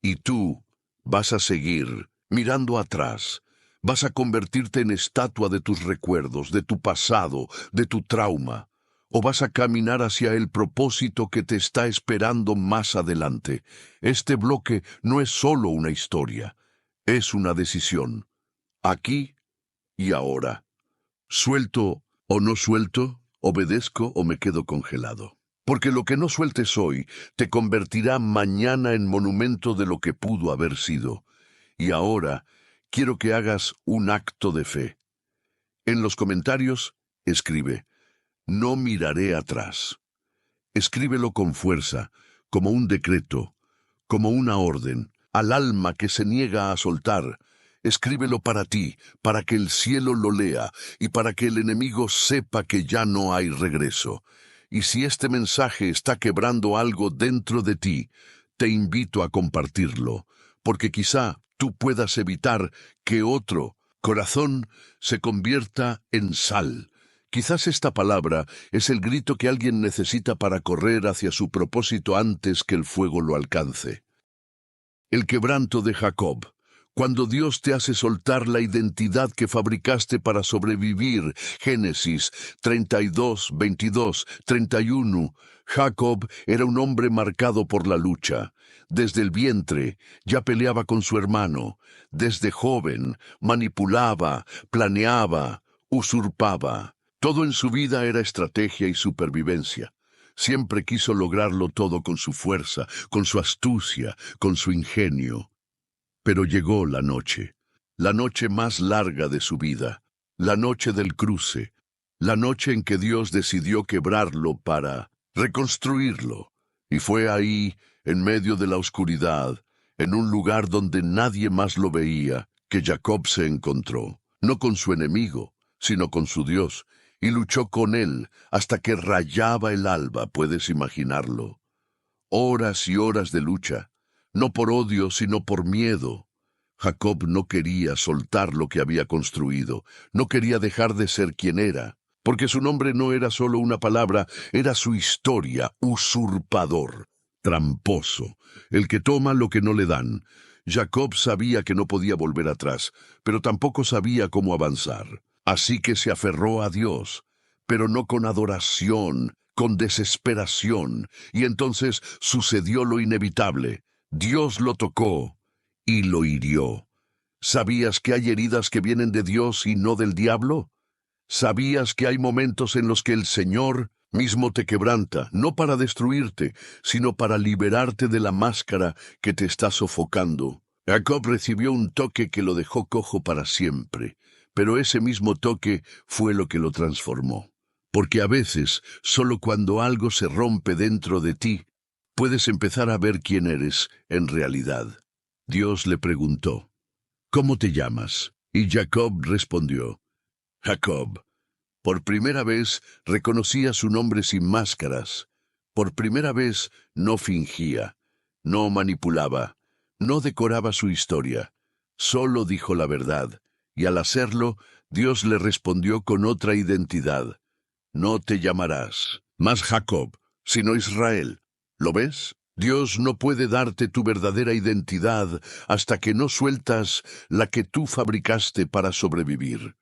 Y tú vas a seguir mirando atrás. Vas a convertirte en estatua de tus recuerdos, de tu pasado, de tu trauma. O vas a caminar hacia el propósito que te está esperando más adelante. Este bloque no es solo una historia, es una decisión. Aquí y ahora. ¿Suelto o no suelto? ¿Obedezco o me quedo congelado? Porque lo que no sueltes hoy te convertirá mañana en monumento de lo que pudo haber sido. Y ahora quiero que hagas un acto de fe. En los comentarios, escribe, no miraré atrás. Escríbelo con fuerza, como un decreto, como una orden, al alma que se niega a soltar. Escríbelo para ti, para que el cielo lo lea y para que el enemigo sepa que ya no hay regreso. Y si este mensaje está quebrando algo dentro de ti, te invito a compartirlo, porque quizá tú puedas evitar que otro corazón se convierta en sal. Quizás esta palabra es el grito que alguien necesita para correr hacia su propósito antes que el fuego lo alcance. El quebranto de Jacob. Cuando Dios te hace soltar la identidad que fabricaste para sobrevivir. Génesis 32, 22, 31. Jacob era un hombre marcado por la lucha. Desde el vientre ya peleaba con su hermano. Desde joven manipulaba, planeaba, usurpaba. Todo en su vida era estrategia y supervivencia. Siempre quiso lograrlo todo con su fuerza, con su astucia, con su ingenio. Pero llegó la noche más larga de su vida, la noche del cruce, la noche en que Dios decidió quebrarlo para reconstruirlo. Y fue ahí, en medio de la oscuridad, en un lugar donde nadie más lo veía, que Jacob se encontró, no con su enemigo, sino con su Dios, y luchó con él hasta que rayaba el alba, puedes imaginarlo. Horas y horas de lucha, no por odio, sino por miedo. Jacob no quería soltar lo que había construido, no quería dejar de ser quien era, porque su nombre no era solo una palabra, era su historia, usurpador, tramposo, el que toma lo que no le dan. Jacob sabía que no podía volver atrás, pero tampoco sabía cómo avanzar. Así que se aferró a Dios, pero no con adoración, con desesperación. Y entonces sucedió lo inevitable. Dios lo tocó y lo hirió. ¿Sabías que hay heridas que vienen de Dios y no del diablo? ¿Sabías que hay momentos en los que el Señor mismo te quebranta, no para destruirte, sino para liberarte de la máscara que te está sofocando? Jacob recibió un toque que lo dejó cojo para siempre, pero ese mismo toque fue lo que lo transformó. Porque a veces, solo cuando algo se rompe dentro de ti, puedes empezar a ver quién eres en realidad. Dios le preguntó, ¿cómo te llamas? Y Jacob respondió, Jacob. Por primera vez reconocía su nombre sin máscaras. Por primera vez no fingía, no manipulaba, no decoraba su historia. Solo dijo la verdad, y al hacerlo, Dios le respondió con otra identidad. No te llamarás más Jacob, sino Israel. ¿Lo ves? Dios no puede darte tu verdadera identidad hasta que no sueltas la que tú fabricaste para sobrevivir.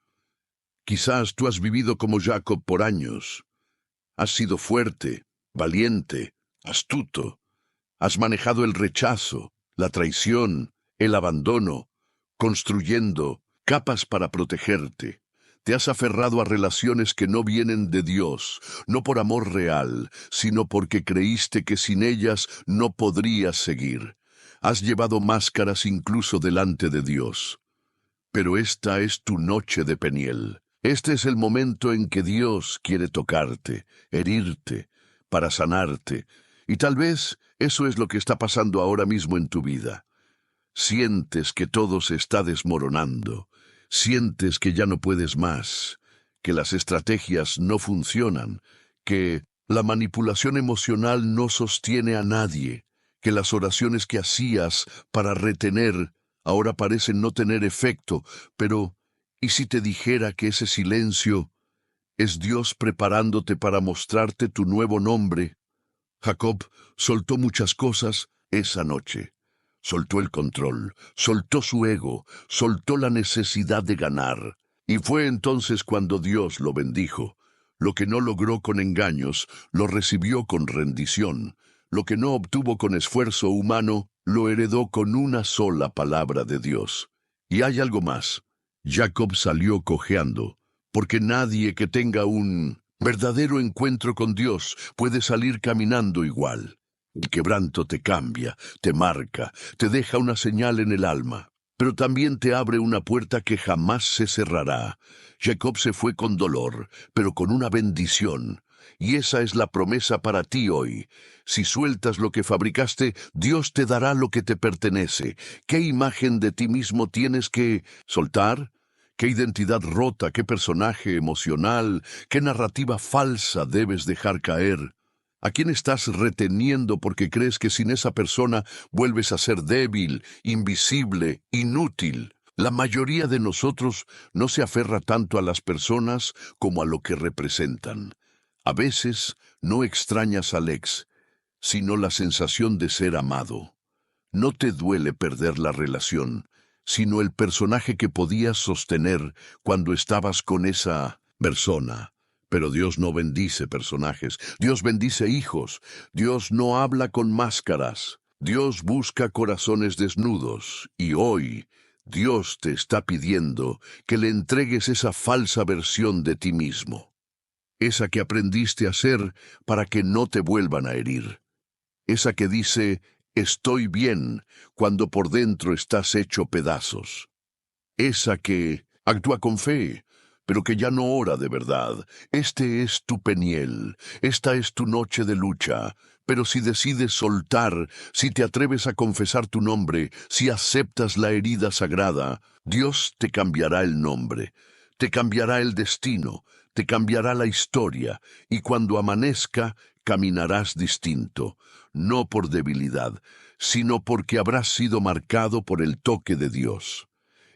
Quizás tú has vivido como Jacob por años. Has sido fuerte, valiente, astuto. Has manejado el rechazo, la traición, el abandono, construyendo capas para protegerte. Te has aferrado a relaciones que no vienen de Dios, no por amor real, sino porque creíste que sin ellas no podrías seguir. Has llevado máscaras incluso delante de Dios. Pero esta es tu noche de Peniel. Este es el momento en que Dios quiere tocarte, herirte, para sanarte. Y tal vez eso es lo que está pasando ahora mismo en tu vida. Sientes que todo se está desmoronando. Sientes que ya no puedes más, que las estrategias no funcionan, que la manipulación emocional no sostiene a nadie, que las oraciones que hacías para retener ahora parecen no tener efecto, pero ¿y si te dijera que ese silencio es Dios preparándote para mostrarte tu nuevo nombre? Jacob soltó muchas cosas esa noche. Soltó el control, soltó su ego, soltó la necesidad de ganar. Y fue entonces cuando Dios lo bendijo. Lo que no logró con engaños, lo recibió con rendición. Lo que no obtuvo con esfuerzo humano, lo heredó con una sola palabra de Dios. Y hay algo más. Jacob salió cojeando, porque nadie que tenga un verdadero encuentro con Dios puede salir caminando igual. El quebranto te cambia, te marca, te deja una señal en el alma, pero también te abre una puerta que jamás se cerrará. Jacob se fue con dolor, pero con una bendición. Y esa es la promesa para ti hoy. Si sueltas lo que fabricaste, Dios te dará lo que te pertenece. ¿Qué imagen de ti mismo tienes que soltar? ¿Qué identidad rota, qué personaje emocional, qué narrativa falsa debes dejar caer? ¿A quién estás reteniendo porque crees que sin esa persona vuelves a ser débil, invisible, inútil? La mayoría de nosotros no se aferra tanto a las personas como a lo que representan. A veces no extrañas al ex, sino la sensación de ser amado. No te duele perder la relación, sino el personaje que podías sostener cuando estabas con esa persona. Pero Dios no bendice personajes, Dios bendice hijos. Dios no habla con máscaras, Dios busca corazones desnudos. Y hoy, Dios te está pidiendo que le entregues esa falsa versión de ti mismo, esa que aprendiste a ser para que no te vuelvan a herir, esa que dice, estoy bien, cuando por dentro estás hecho pedazos, esa que actúa con fe, pero que ya no ora de verdad. Este es tu Peniel, esta es tu noche de lucha. Pero si decides soltar, si te atreves a confesar tu nombre, si aceptas la herida sagrada, Dios te cambiará el nombre, te cambiará el destino, te cambiará la historia, y cuando amanezca, caminarás distinto, no por debilidad, sino porque habrás sido marcado por el toque de Dios.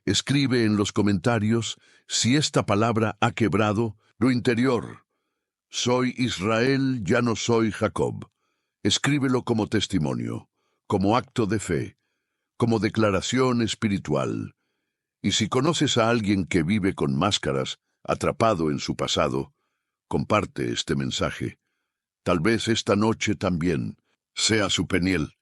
Escribe en los comentarios si esta palabra ha quebrado lo interior. Soy Israel, ya no soy Jacob. Escríbelo como testimonio, como acto de fe, como declaración espiritual. Y si conoces a alguien que vive con máscaras, atrapado en su pasado, comparte este mensaje. Tal vez esta noche también sea su peniel.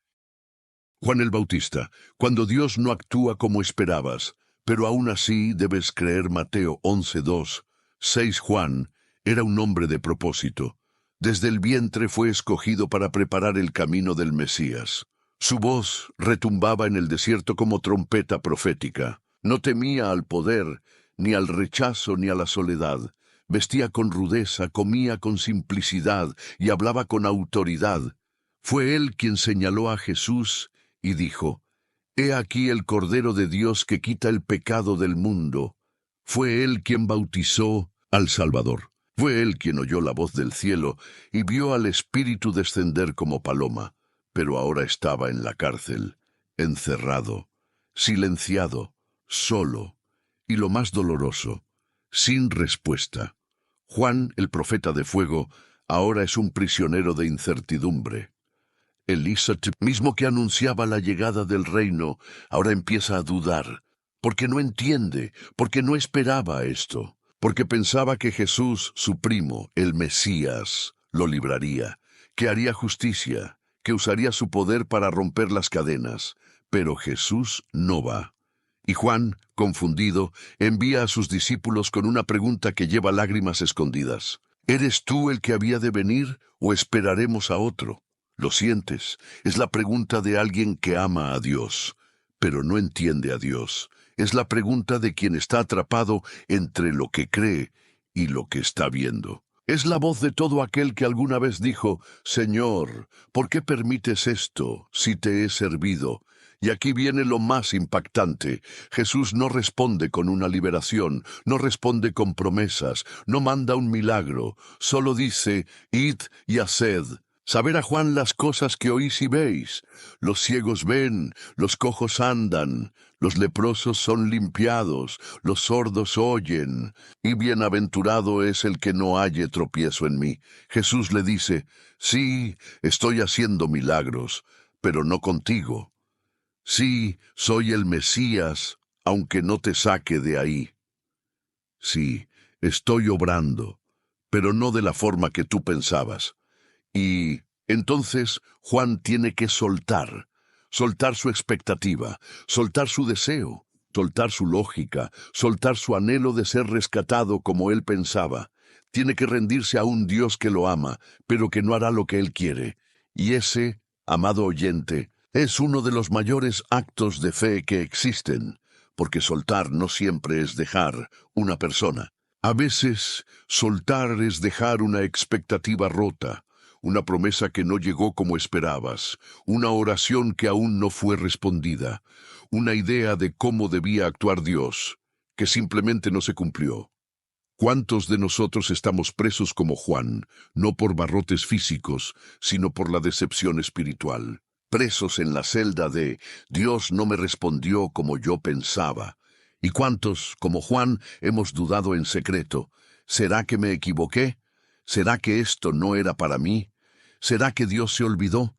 Juan el Bautista, cuando Dios no actúa como esperabas, pero aún así debes creer. Mateo 11:2. 6 Juan era un hombre de propósito. Desde el vientre fue escogido para preparar el camino del Mesías. Su voz retumbaba en el desierto como trompeta profética. No temía al poder, ni al rechazo, ni a la soledad. Vestía con rudeza, comía con simplicidad y hablaba con autoridad. Fue él quien señaló a Jesús y dijo: «He aquí el Cordero de Dios que quita el pecado del mundo». Fue él quien bautizó al Salvador. Fue él quien oyó la voz del cielo y vio al Espíritu descender como paloma. Pero ahora estaba en la cárcel, encerrado, silenciado, solo, y lo más doloroso, sin respuesta. Juan, el profeta de fuego, ahora es un prisionero de incertidumbre. Elizabeth, mismo que anunciaba la llegada del reino, ahora empieza a dudar, porque no entiende, porque no esperaba esto, porque pensaba que Jesús, su primo, el Mesías, lo libraría, que haría justicia, que usaría su poder para romper las cadenas. Pero Jesús no va. Y Juan, confundido, envía a sus discípulos con una pregunta que lleva lágrimas escondidas. ¿Eres tú el que había de venir o esperaremos a otro? ¿Lo sientes? Es la pregunta de alguien que ama a Dios, pero no entiende a Dios. Es la pregunta de quien está atrapado entre lo que cree y lo que está viendo. Es la voz de todo aquel que alguna vez dijo: «Señor, ¿por qué permites esto si te he servido?». Y aquí viene lo más impactante. Jesús no responde con una liberación, no responde con promesas, no manda un milagro, solo dice: «Id y haced». Saber a Juan las cosas que oís y veis. Los ciegos ven, los cojos andan, los leprosos son limpiados, los sordos oyen, y bienaventurado es el que no halle tropiezo en mí. Jesús le dice: «Sí, estoy haciendo milagros, pero no contigo. Sí, soy el Mesías, aunque no te saque de ahí. Sí, estoy obrando, pero no de la forma que tú pensabas». Y entonces Juan tiene que soltar su expectativa, soltar su deseo, soltar su lógica, soltar su anhelo de ser rescatado como él pensaba. Tiene que rendirse a un Dios que lo ama, pero que no hará lo que él quiere. Y ese, amado oyente, es uno de los mayores actos de fe que existen, porque soltar no siempre es dejar una persona. A veces, soltar es dejar una expectativa rota, una promesa que no llegó como esperabas, una oración que aún no fue respondida, una idea de cómo debía actuar Dios, que simplemente no se cumplió. ¿Cuántos de nosotros estamos presos como Juan, no por barrotes físicos, sino por la decepción espiritual? Presos en la celda de «Dios no me respondió como yo pensaba». ¿Y cuántos, como Juan, hemos dudado en secreto? ¿Será que me equivoqué? ¿Será que esto no era para mí? ¿Será que Dios se olvidó?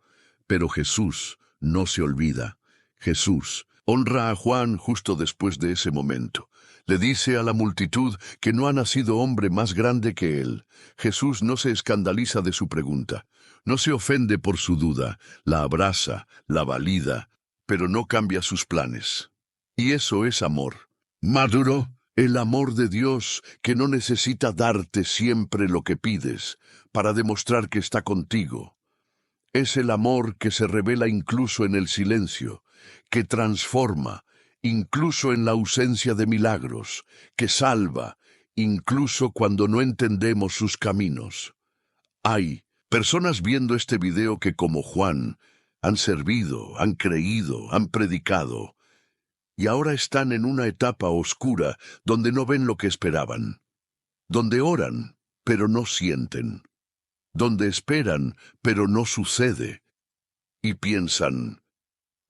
Pero Jesús no se olvida. Jesús honra a Juan justo después de ese momento. Le dice a la multitud que no ha nacido hombre más grande que él. Jesús no se escandaliza de su pregunta, no se ofende por su duda, la abraza, la valida, pero no cambia sus planes. Y eso es amor. Maduro, el amor de Dios, que no necesita darte siempre lo que pides para demostrar que está contigo. Es el amor que se revela incluso en el silencio, que transforma, incluso en la ausencia de milagros, que salva, incluso cuando no entendemos sus caminos. Hay personas viendo este video que, como Juan, han servido, han creído, han predicado, y ahora están en una etapa oscura donde no ven lo que esperaban, donde oran, pero no sienten, donde esperan, pero no sucede, y piensan: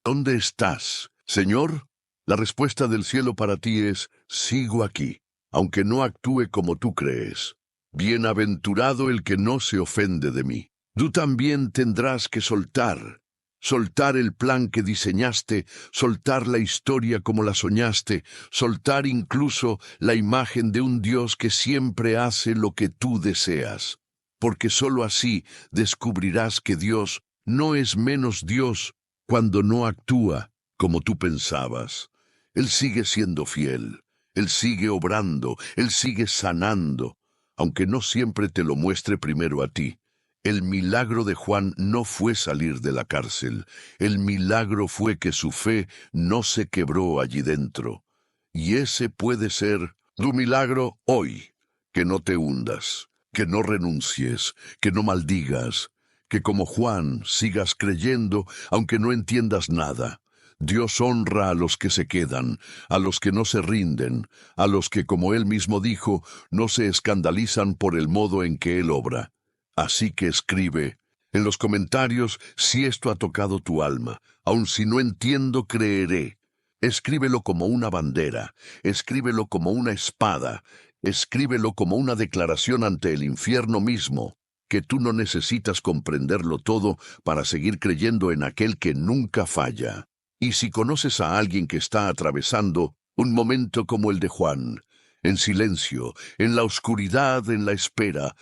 ¿dónde estás, Señor? La respuesta del cielo para ti es: sigo aquí, aunque no actúe como tú crees. Bienaventurado el que no se ofende de mí. Tú también tendrás que soltar, Soltar el plan que diseñaste, soltar la historia como la soñaste, soltar incluso la imagen de un Dios que siempre hace lo que tú deseas. Porque sólo así descubrirás que Dios no es menos Dios cuando no actúa como tú pensabas. Él sigue siendo fiel, Él sigue obrando, Él sigue sanando, aunque no siempre te lo muestre primero a ti. El milagro de Juan no fue salir de la cárcel. El milagro fue que su fe no se quebró allí dentro. Y ese puede ser tu milagro hoy. Que no te hundas, que no renuncies, que no maldigas, que como Juan sigas creyendo aunque no entiendas nada. Dios honra a los que se quedan, a los que no se rinden, a los que, como él mismo dijo, no se escandalizan por el modo en que él obra. Así que escribe en los comentarios si esto ha tocado tu alma. Aun si no entiendo, creeré. Escríbelo como una bandera, escríbelo como una espada, escríbelo como una declaración ante el infierno mismo, que tú no necesitas comprenderlo todo para seguir creyendo en aquel que nunca falla. Y si conoces a alguien que está atravesando un momento como el de Juan, en silencio, en la oscuridad, en la espera,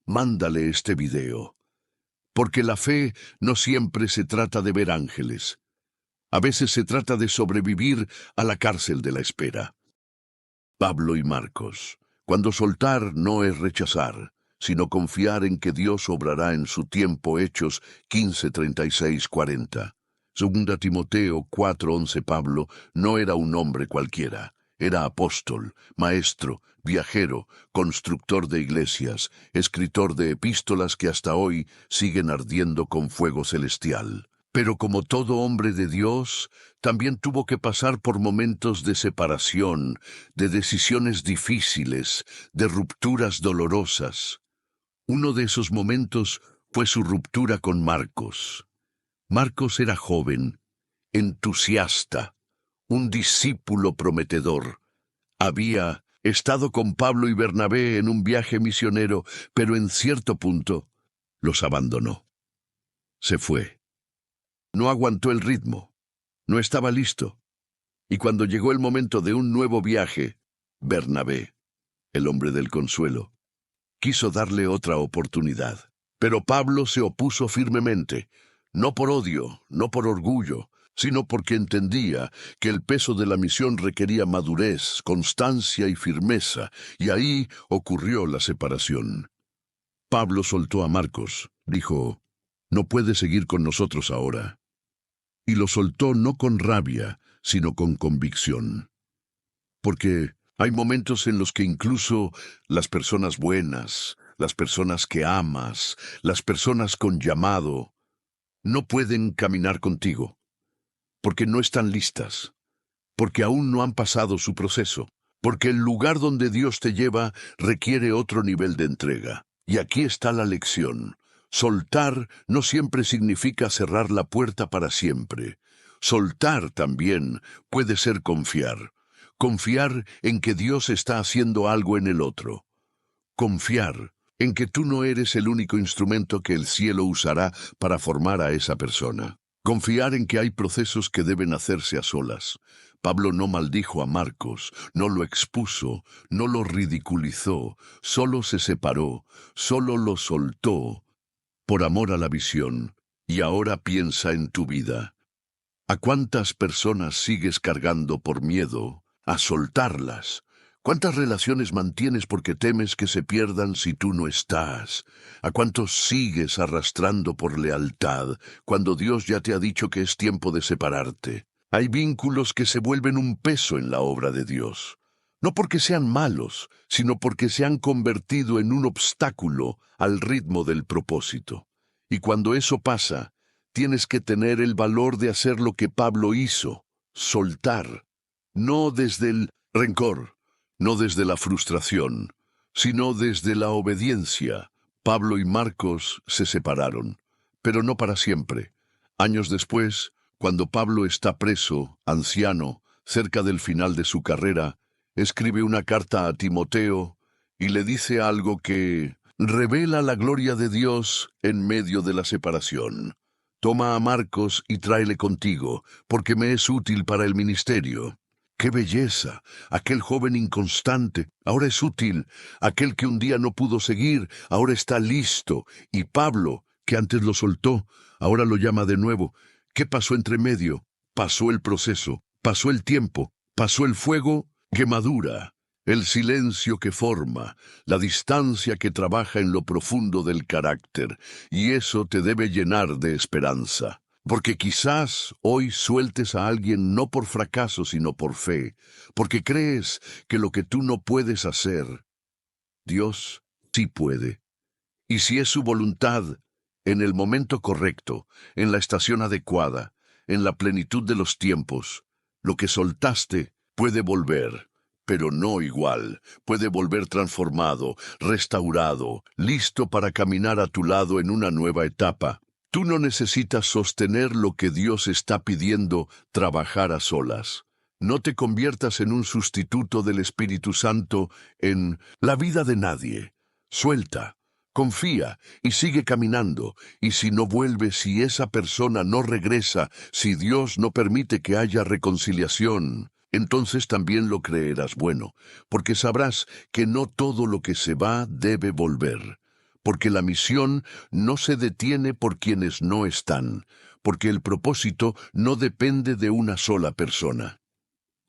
mándale este video, porque la fe no siempre se trata de ver ángeles. A veces se trata de sobrevivir a la cárcel de la espera. Pablo y Marcos. Cuando soltar no es rechazar, sino confiar en que Dios obrará en su tiempo. Hechos 15:36-40. Segunda Timoteo 4:11. Pablo no era un hombre cualquiera. Era apóstol, maestro, viajero, constructor de iglesias, escritor de epístolas que hasta hoy siguen ardiendo con fuego celestial. Pero como todo hombre de Dios, también tuvo que pasar por momentos de separación, de decisiones difíciles, de rupturas dolorosas. Uno de esos momentos fue su ruptura con Marcos. Marcos era joven, entusiasta, un discípulo prometedor. Había estado con Pablo y Bernabé en un viaje misionero, pero en cierto punto los abandonó. Se fue. No aguantó el ritmo. No estaba listo. Y cuando llegó el momento de un nuevo viaje, Bernabé, el hombre del consuelo, quiso darle otra oportunidad. Pero Pablo se opuso firmemente, no por odio, no por orgullo, sino porque entendía que el peso de la misión requería madurez, constancia y firmeza, y ahí ocurrió la separación. Pablo soltó a Marcos, dijo, «No puedes seguir con nosotros ahora». Y lo soltó no con rabia, sino con convicción. Porque hay momentos en los que incluso las personas buenas, las personas que amas, las personas con llamado, no pueden caminar contigo, porque no están listas, porque aún no han pasado su proceso, porque el lugar donde Dios te lleva requiere otro nivel de entrega. Y aquí está la lección. Soltar no siempre significa cerrar la puerta para siempre. Soltar también puede ser confiar. Confiar en que Dios está haciendo algo en el otro. Confiar en que tú no eres el único instrumento que el cielo usará para formar a esa persona. Confiar en que hay procesos que deben hacerse a solas. Pablo no maldijo a Marcos, no lo expuso, no lo ridiculizó, solo se separó, solo lo soltó, por amor a la visión. Y ahora piensa en tu vida. ¿A cuántas personas sigues cargando por miedo a soltarlas? ¿Cuántas relaciones mantienes porque temes que se pierdan si tú no estás? ¿A cuántos sigues arrastrando por lealtad cuando Dios ya te ha dicho que es tiempo de separarte? Hay vínculos que se vuelven un peso en la obra de Dios. No porque sean malos, sino porque se han convertido en un obstáculo al ritmo del propósito. Y cuando eso pasa, tienes que tener el valor de hacer lo que Pablo hizo, soltar. No desde el rencor, no desde la frustración, sino desde la obediencia. Pablo y Marcos se separaron, pero no para siempre. Años después, cuando Pablo está preso, anciano, cerca del final de su carrera, escribe una carta a Timoteo y le dice algo que revela la gloria de Dios en medio de la separación. Toma a Marcos y tráele contigo, porque me es útil para el ministerio. ¡Qué belleza! Aquel joven inconstante, ahora es útil. Aquel que un día no pudo seguir, ahora está listo. Y Pablo, que antes lo soltó, ahora lo llama de nuevo. ¿Qué pasó entre medio? Pasó el proceso, pasó el tiempo, pasó el fuego que madura, el silencio que forma, la distancia que trabaja en lo profundo del carácter, y eso te debe llenar de esperanza. Porque quizás hoy sueltes a alguien no por fracaso, sino por fe, porque crees que lo que tú no puedes hacer, Dios sí puede. Y si es su voluntad, en el momento correcto, en la estación adecuada, en la plenitud de los tiempos, lo que soltaste puede volver, pero no igual, puede volver transformado, restaurado, listo para caminar a tu lado en una nueva etapa. Tú no necesitas sostener lo que Dios está pidiendo trabajar a solas. No te conviertas en un sustituto del Espíritu Santo en la vida de nadie. Suelta, confía y sigue caminando. Y si no vuelve, si esa persona no regresa, si Dios no permite que haya reconciliación, entonces también lo creerás bueno, porque sabrás que no todo lo que se va debe volver. Porque la misión no se detiene por quienes no están, porque el propósito no depende de una sola persona.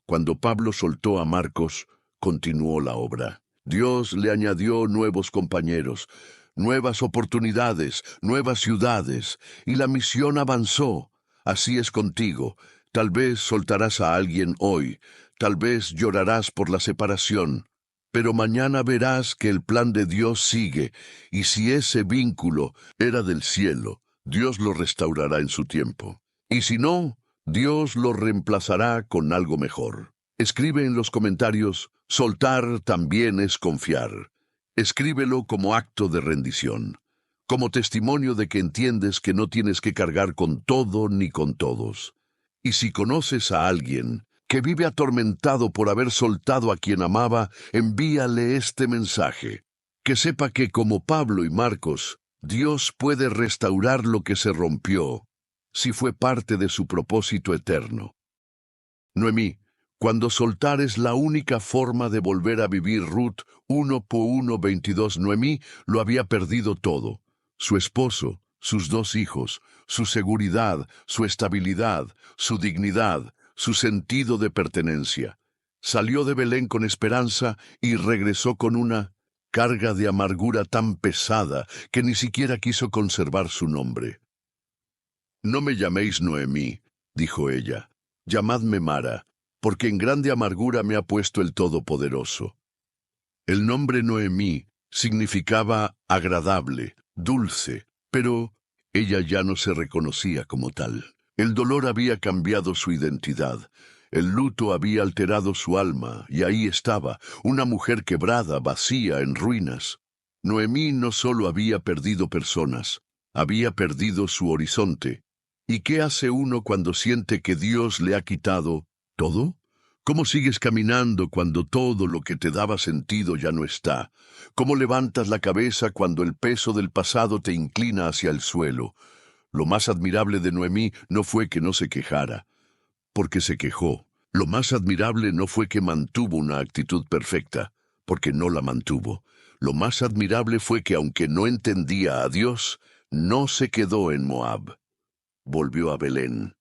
Cuando Pablo soltó a Marcos, continuó la obra. Dios le añadió nuevos compañeros, nuevas oportunidades, nuevas ciudades, y la misión avanzó. Así es contigo. Tal vez soltarás a alguien hoy, tal vez llorarás por la separación, pero mañana verás que el plan de Dios sigue, y si ese vínculo era del cielo, Dios lo restaurará en su tiempo. Y si no, Dios lo reemplazará con algo mejor. Escribe en los comentarios, soltar también es confiar. Escríbelo como acto de rendición, como testimonio de que entiendes que no tienes que cargar con todo ni con todos. Y si conoces a alguien que vive atormentado por haber soltado a quien amaba, envíale este mensaje. Que sepa que como Pablo y Marcos, Dios puede restaurar lo que se rompió, si fue parte de su propósito eterno. Noemí, cuando soltar es la única forma de volver a vivir. Ruth 1:22. Noemí lo había perdido todo: su esposo, sus 2 hijos, su seguridad, su estabilidad, su dignidad, su sentido de pertenencia. Salió de Belén con esperanza y regresó con una carga de amargura tan pesada que ni siquiera quiso conservar su nombre. No me llaméis Noemí, dijo ella, llamadme Mara, porque en grande amargura me ha puesto el Todopoderoso. El nombre Noemí significaba agradable, dulce, pero ella ya no se reconocía como tal. El dolor había cambiado su identidad. El luto había alterado su alma, y ahí estaba, una mujer quebrada, vacía, en ruinas. Noemí no solo había perdido personas, había perdido su horizonte. ¿Y qué hace uno cuando siente que Dios le ha quitado todo? ¿Cómo sigues caminando cuando todo lo que te daba sentido ya no está? ¿Cómo levantas la cabeza cuando el peso del pasado te inclina hacia el suelo? Lo más admirable de Noemí no fue que no se quejara, porque se quejó. Lo más admirable no fue que mantuvo una actitud perfecta, porque no la mantuvo. Lo más admirable fue que, aunque no entendía a Dios, no se quedó en Moab. Volvió a Belén,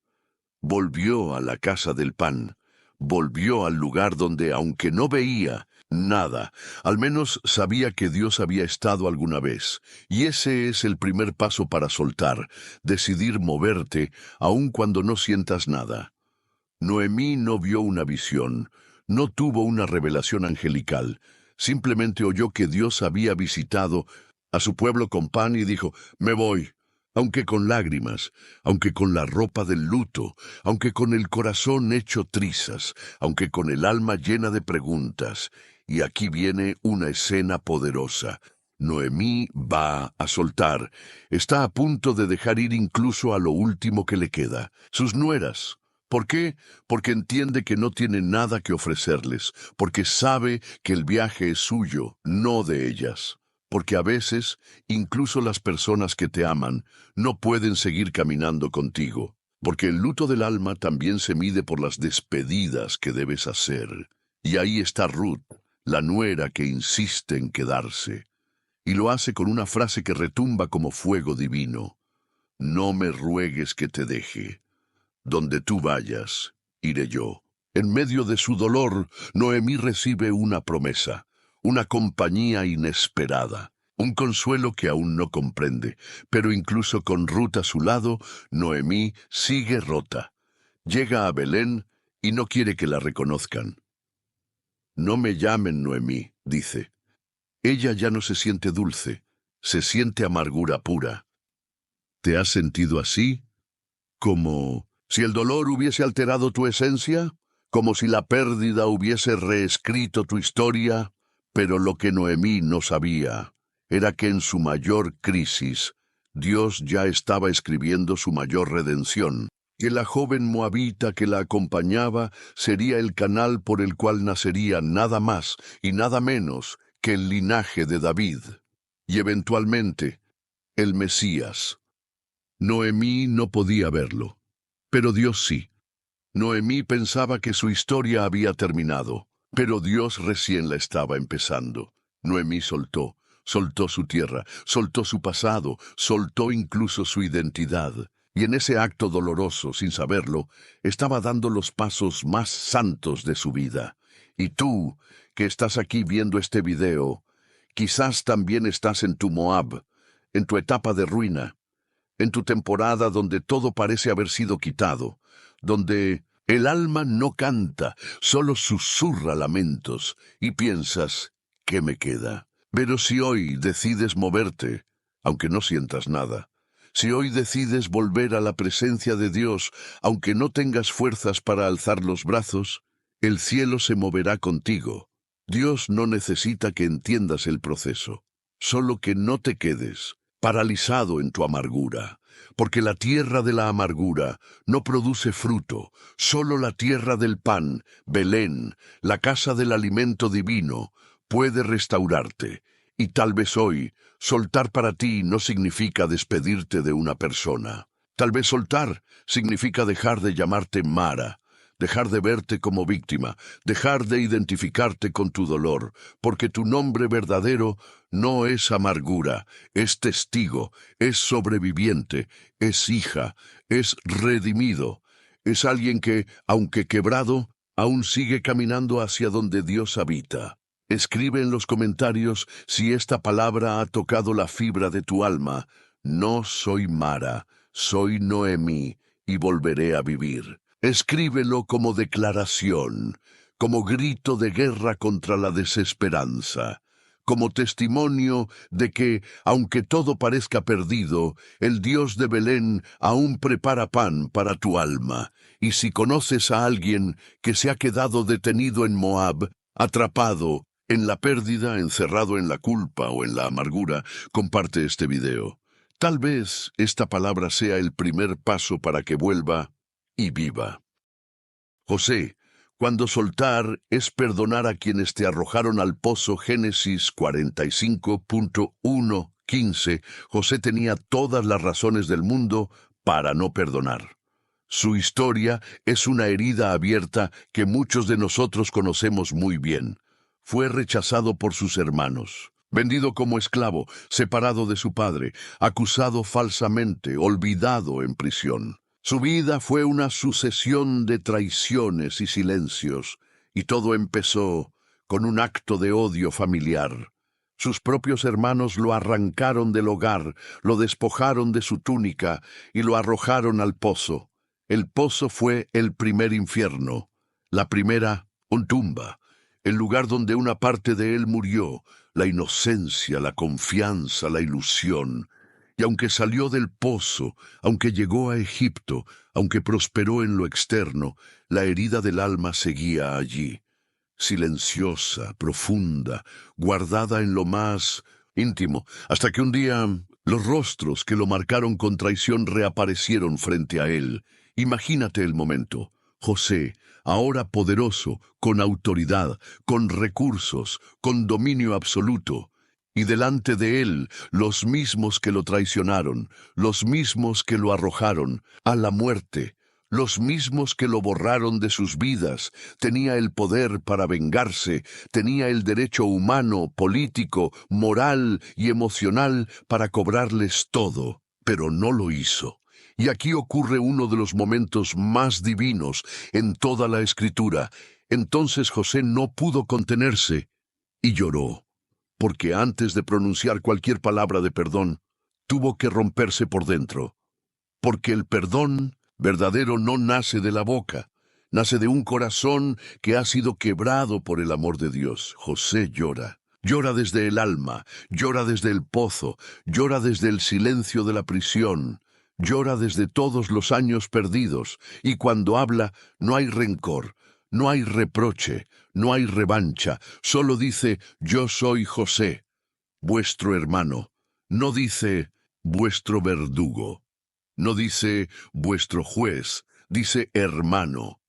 volvió a la casa del pan, volvió al lugar donde, aunque no veía nada, al menos sabía que Dios había estado alguna vez. Y ese es el primer paso para soltar, decidir moverte, aun cuando no sientas nada. Noemí no vio una visión, no tuvo una revelación angelical, simplemente oyó que Dios había visitado a su pueblo con pan y dijo: «Me voy». Aunque con lágrimas, aunque con la ropa del luto, aunque con el corazón hecho trizas, aunque con el alma llena de preguntas. Y aquí viene una escena poderosa. Noemí va a soltar. Está a punto de dejar ir incluso a lo último que le queda, sus nueras. ¿Por qué? Porque entiende que no tiene nada que ofrecerles, porque sabe que el viaje es suyo, no de ellas. porque a veces, incluso las personas que te aman no pueden seguir caminando contigo, porque el luto del alma también se mide por las despedidas que debes hacer. Y ahí está Ruth, la nuera que insiste en quedarse, y lo hace con una frase que retumba como fuego divino. No me ruegues que te deje. Donde tú vayas, iré yo. En medio de su dolor, Noemí recibe una promesa, una compañía inesperada, un consuelo que aún no comprende, pero incluso con Ruth a su lado, Noemí sigue rota. Llega a Belén y no quiere que la reconozcan. No me llamen Noemí, dice. Ella ya no se siente dulce, se siente amargura pura. ¿Te has sentido así? ¿Como si el dolor hubiese alterado tu esencia? ¿Como si la pérdida hubiese reescrito tu historia? Pero lo que Noemí no sabía era que en su mayor crisis, Dios ya estaba escribiendo su mayor redención, que la joven moabita que la acompañaba sería el canal por el cual nacería nada más y nada menos que el linaje de David, y eventualmente el Mesías. Noemí no podía verlo, pero Dios sí. Noemí pensaba que su historia había terminado, pero Dios recién la estaba empezando. Noemí soltó su tierra, soltó su pasado, soltó incluso su identidad. Y en ese acto doloroso, sin saberlo, estaba dando los pasos más santos de su vida. Y tú, que estás aquí viendo este video, quizás también estás en tu Moab, en tu etapa de ruina, en tu temporada donde todo parece haber sido quitado, donde el alma no canta, solo susurra lamentos, y piensas, ¿qué me queda? Pero si hoy decides moverte, aunque no sientas nada, si hoy decides volver a la presencia de Dios, aunque no tengas fuerzas para alzar los brazos, el cielo se moverá contigo. Dios no necesita que entiendas el proceso, solo que no te quedes paralizado en tu amargura, porque la tierra de la amargura no produce fruto, solo la tierra del pan, Belén, la casa del alimento divino, puede restaurarte. Y tal vez hoy, soltar para ti no significa despedirte de una persona. Tal vez soltar significa dejar de llamarte Mara, dejar de verte como víctima, dejar de identificarte con tu dolor, porque tu nombre verdadero no es amargura, es testigo, es sobreviviente, es hija, es redimido, es alguien que, aunque quebrado, aún sigue caminando hacia donde Dios habita. Escribe en los comentarios si esta palabra ha tocado la fibra de tu alma. No soy Mara, soy Noemí, y volveré a vivir. Escríbelo como declaración, como grito de guerra contra la desesperanza, como testimonio de que, aunque todo parezca perdido, el Dios de Belén aún prepara pan para tu alma. Y si conoces a alguien que se ha quedado detenido en Moab, atrapado en la pérdida, encerrado en la culpa o en la amargura, comparte este video. Tal vez esta palabra sea el primer paso para que vuelva y viva. José, cuando soltar es perdonar a quienes te arrojaron al pozo. Génesis 45.1:15, José tenía todas las razones del mundo para no perdonar. Su historia es una herida abierta que muchos de nosotros conocemos muy bien. Fue rechazado por sus hermanos, vendido como esclavo, separado de su padre, acusado falsamente, olvidado en prisión. Su vida fue una sucesión de traiciones y silencios, y todo empezó con un acto de odio familiar. Sus propios hermanos lo arrancaron del hogar, lo despojaron de su túnica y lo arrojaron al pozo. El pozo fue el primer infierno, la primera tumba, el lugar donde una parte de él murió, la inocencia, la confianza, la ilusión. Y aunque salió del pozo, aunque llegó a Egipto, aunque prosperó en lo externo, la herida del alma seguía allí, silenciosa, profunda, guardada en lo más íntimo, hasta que un día los rostros que lo marcaron con traición reaparecieron frente a él. Imagínate el momento. José, ahora poderoso, con autoridad, con recursos, con dominio absoluto. y delante de él los mismos que lo traicionaron, los mismos que lo arrojaron a la muerte, los mismos que lo borraron de sus vidas. Tenía el poder para vengarse, tenía el derecho humano, político, moral y emocional para cobrarles todo, pero no lo hizo. Y aquí ocurre uno de los momentos más divinos en toda la Escritura. Entonces José no pudo contenerse y lloró, porque antes de pronunciar cualquier palabra de perdón, tuvo que romperse por dentro. Porque el perdón verdadero no nace de la boca, nace de un corazón que ha sido quebrado por el amor de Dios. José llora. Llora desde el alma, llora desde el pozo, llora desde el silencio de la prisión, llora desde todos los años perdidos, y cuando habla no hay rencor, no hay reproche, no hay revancha, solo dice: yo soy José, vuestro hermano. No dice vuestro verdugo. No dice vuestro juez, dice hermano.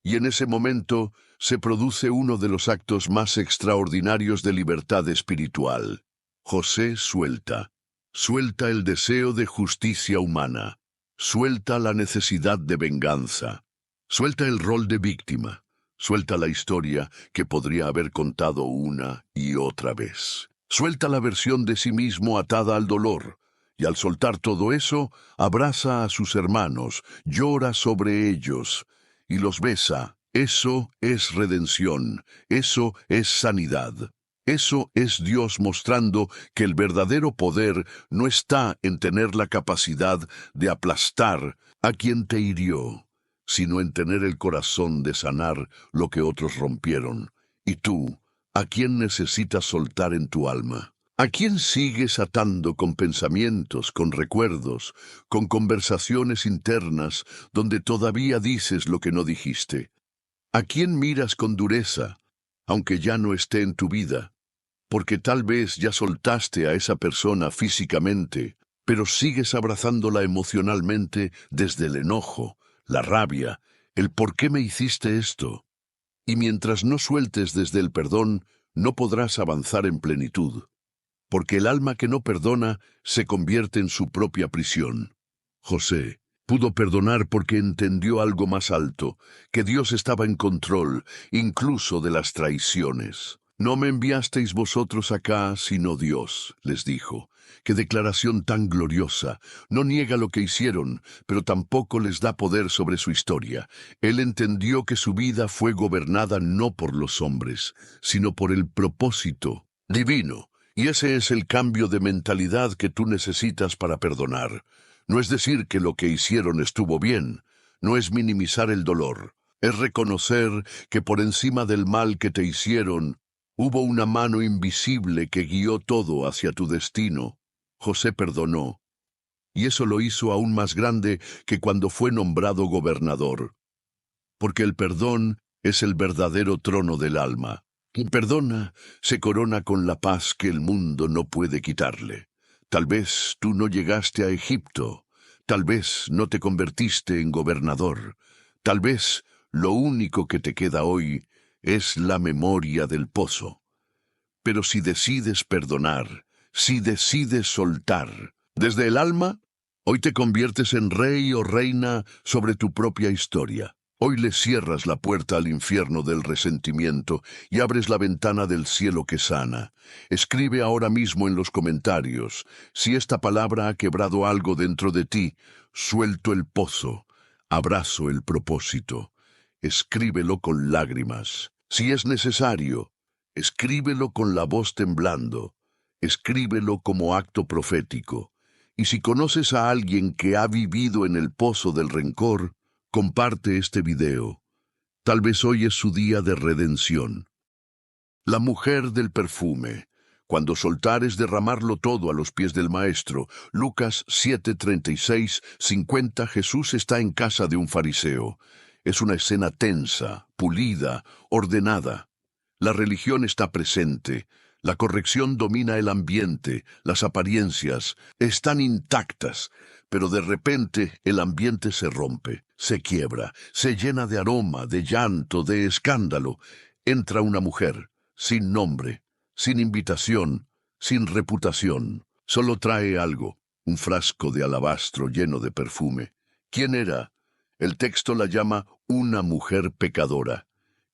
Y en ese momento se produce uno de los actos más extraordinarios de libertad espiritual. José suelta. Suelta el deseo de justicia humana. Suelta la necesidad de venganza. Suelta el rol de víctima. Suelta la historia que podría haber contado una y otra vez. Suelta la versión de sí mismo atada al dolor. Y al soltar todo eso, abraza a sus hermanos, llora sobre ellos y los besa. Eso es redención, eso es sanidad. Eso es Dios mostrando que el verdadero poder no está en tener la capacidad de aplastar a quien te hirió, sino en tener el corazón de sanar lo que otros rompieron. Y tú, ¿a quién necesitas soltar en tu alma? ¿A quién sigues atando con pensamientos, con recuerdos, con conversaciones internas donde todavía dices lo que no dijiste? ¿A quién miras con dureza, aunque ya no esté en tu vida? Porque tal vez ya soltaste a esa persona físicamente, pero sigues abrazándola emocionalmente desde el enojo, la rabia, el ¿por qué me hiciste esto? Y mientras no sueltes desde el perdón, no podrás avanzar en plenitud. Porque el alma que no perdona se convierte en su propia prisión. José pudo perdonar porque entendió algo más alto, que Dios estaba en control, incluso de las traiciones. No me enviasteis vosotros acá, sino Dios, les dijo. Qué declaración tan gloriosa. No niega lo que hicieron, pero tampoco les da poder sobre su historia. Él entendió que su vida fue gobernada no por los hombres, sino por el propósito divino. Y ese es el cambio de mentalidad que tú necesitas para perdonar. No es decir que lo que hicieron estuvo bien, no es minimizar el dolor, es reconocer que por encima del mal que te hicieron, hubo una mano invisible que guió todo hacia tu destino. José perdonó, y eso lo hizo aún más grande que cuando fue nombrado gobernador. Porque el perdón es el verdadero trono del alma. Quien perdona se corona con la paz que el mundo no puede quitarle. Tal vez tú no llegaste a Egipto, tal vez no te convertiste en gobernador, tal vez lo único que te queda hoy es la memoria del pozo. Pero si decides perdonar, si decides soltar, desde el alma, hoy te conviertes en rey o reina sobre tu propia historia. Hoy le cierras la puerta al infierno del resentimiento y abres la ventana del cielo que sana. Escribe ahora mismo en los comentarios: si esta palabra ha quebrado algo dentro de ti, suelto el pozo, abrazo el propósito. Escríbelo con lágrimas. Si es necesario, escríbelo con la voz temblando. Escríbelo como acto profético. Y si conoces a alguien que ha vivido en el pozo del rencor, comparte este video. Tal vez hoy es su día de redención. La mujer del perfume. Cuando soltares derramarlo todo a los pies del Maestro. Lucas 7:36-50. Jesús está en casa de un fariseo. Es una escena tensa, pulida, ordenada. La religión está presente. La corrección domina el ambiente, las apariencias están intactas, pero de repente el ambiente se rompe, se quiebra, se llena de aroma, de llanto, de escándalo. Entra una mujer, sin nombre, sin invitación, sin reputación. Solo trae algo, un frasco de alabastro lleno de perfume. ¿Quién era? El texto la llama una mujer pecadora.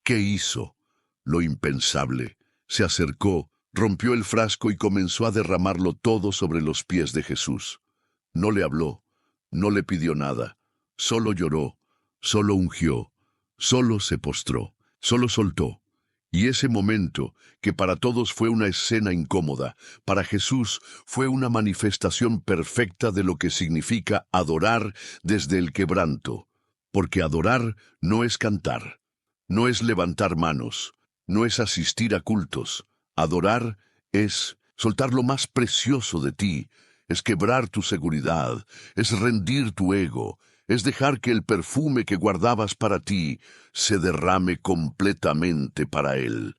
¿Qué hizo? Lo impensable. Se acercó, rompió el frasco y comenzó a derramarlo todo sobre los pies de Jesús. No le habló, no le pidió nada, solo lloró, solo ungió, solo se postró, solo soltó. Y ese momento, que para todos fue una escena incómoda, para Jesús fue una manifestación perfecta de lo que significa adorar desde el quebranto. Porque adorar no es cantar, no es levantar manos, no es asistir a cultos. Adorar es soltar lo más precioso de ti, es quebrar tu seguridad, es rendir tu ego, es dejar que el perfume que guardabas para ti se derrame completamente para Él.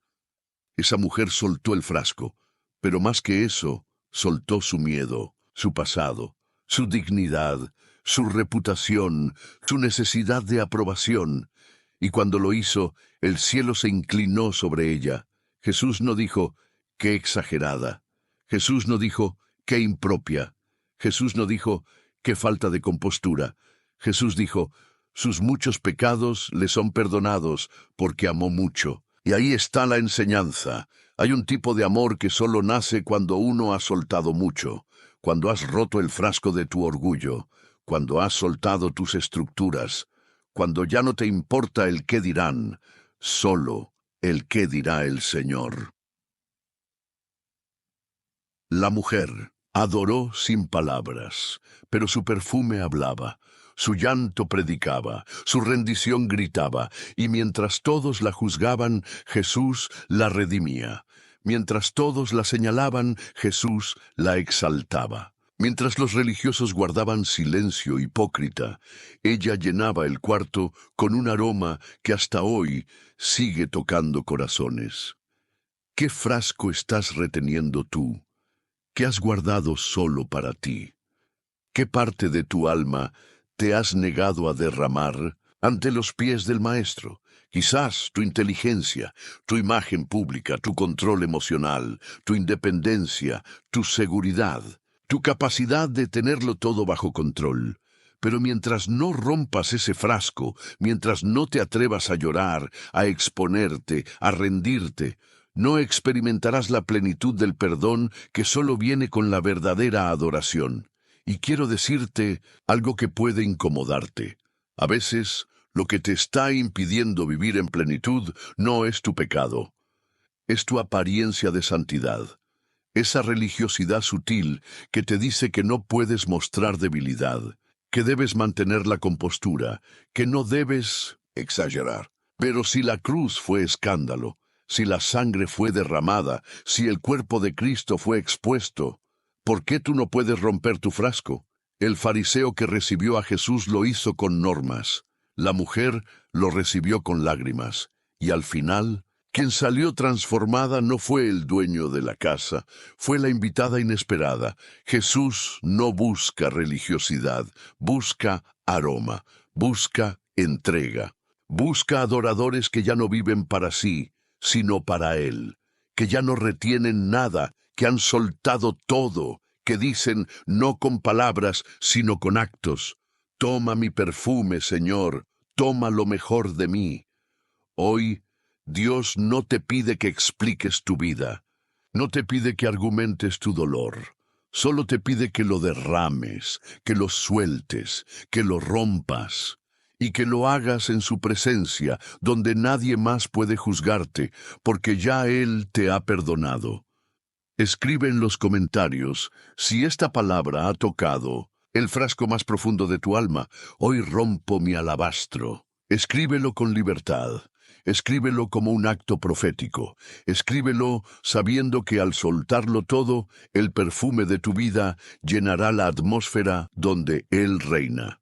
Esa mujer soltó el frasco, pero más que eso, soltó su miedo, su pasado, su dignidad, su reputación, su necesidad de aprobación. Y cuando lo hizo, el cielo se inclinó sobre ella. Jesús no dijo, qué exagerada. Jesús no dijo, qué impropia. Jesús no dijo, qué falta de compostura. Jesús dijo, sus muchos pecados le son perdonados porque amó mucho. Y ahí está la enseñanza. Hay un tipo de amor que solo nace cuando uno ha soltado mucho, cuando has roto el frasco de tu orgullo, cuando has soltado tus estructuras, cuando ya no te importa el qué dirán, solo el qué dirá el Señor. La mujer adoró sin palabras, pero su perfume hablaba. Su llanto predicaba, su rendición gritaba, y mientras todos la juzgaban, Jesús la redimía. Mientras todos la señalaban, Jesús la exaltaba. Mientras los religiosos guardaban silencio hipócrita, ella llenaba el cuarto con un aroma que hasta hoy sigue tocando corazones. ¿Qué frasco estás reteniendo tú? ¿Qué has guardado solo para ti? ¿Qué parte de tu alma te has negado a derramar ante los pies del Maestro? Quizás tu inteligencia, tu imagen pública, tu control emocional, tu independencia, tu seguridad, tu capacidad de tenerlo todo bajo control. Pero mientras no rompas ese frasco, mientras no te atrevas a llorar, a exponerte, a rendirte, no experimentarás la plenitud del perdón que solo viene con la verdadera adoración. Y quiero decirte algo que puede incomodarte. A veces, lo que te está impidiendo vivir en plenitud no es tu pecado, es tu apariencia de santidad. Esa religiosidad sutil que te dice que no puedes mostrar debilidad, que debes mantener la compostura, que no debes exagerar. Pero si la cruz fue escándalo, si la sangre fue derramada, si el cuerpo de Cristo fue expuesto, ¿por qué tú no puedes romper tu frasco? El fariseo que recibió a Jesús lo hizo con normas. La mujer lo recibió con lágrimas. Y al final, quien salió transformada no fue el dueño de la casa, fue la invitada inesperada. Jesús no busca religiosidad, busca aroma, busca entrega. Busca adoradores que ya no viven para sí, sino para Él, que ya no retienen nada, que han soltado todo, que dicen no con palabras, sino con actos. Toma mi perfume, Señor, toma lo mejor de mí. Hoy, Dios no te pide que expliques tu vida, no te pide que argumentes tu dolor, solo te pide que lo derrames, que lo sueltes, que lo rompas, y que lo hagas en su presencia, donde nadie más puede juzgarte, porque ya Él te ha perdonado. Escribe en los comentarios si esta palabra ha tocado el frasco más profundo de tu alma. Hoy rompo mi alabastro. Escríbelo con libertad. Escríbelo como un acto profético. Escríbelo sabiendo que al soltarlo todo, el perfume de tu vida llenará la atmósfera donde Él reina.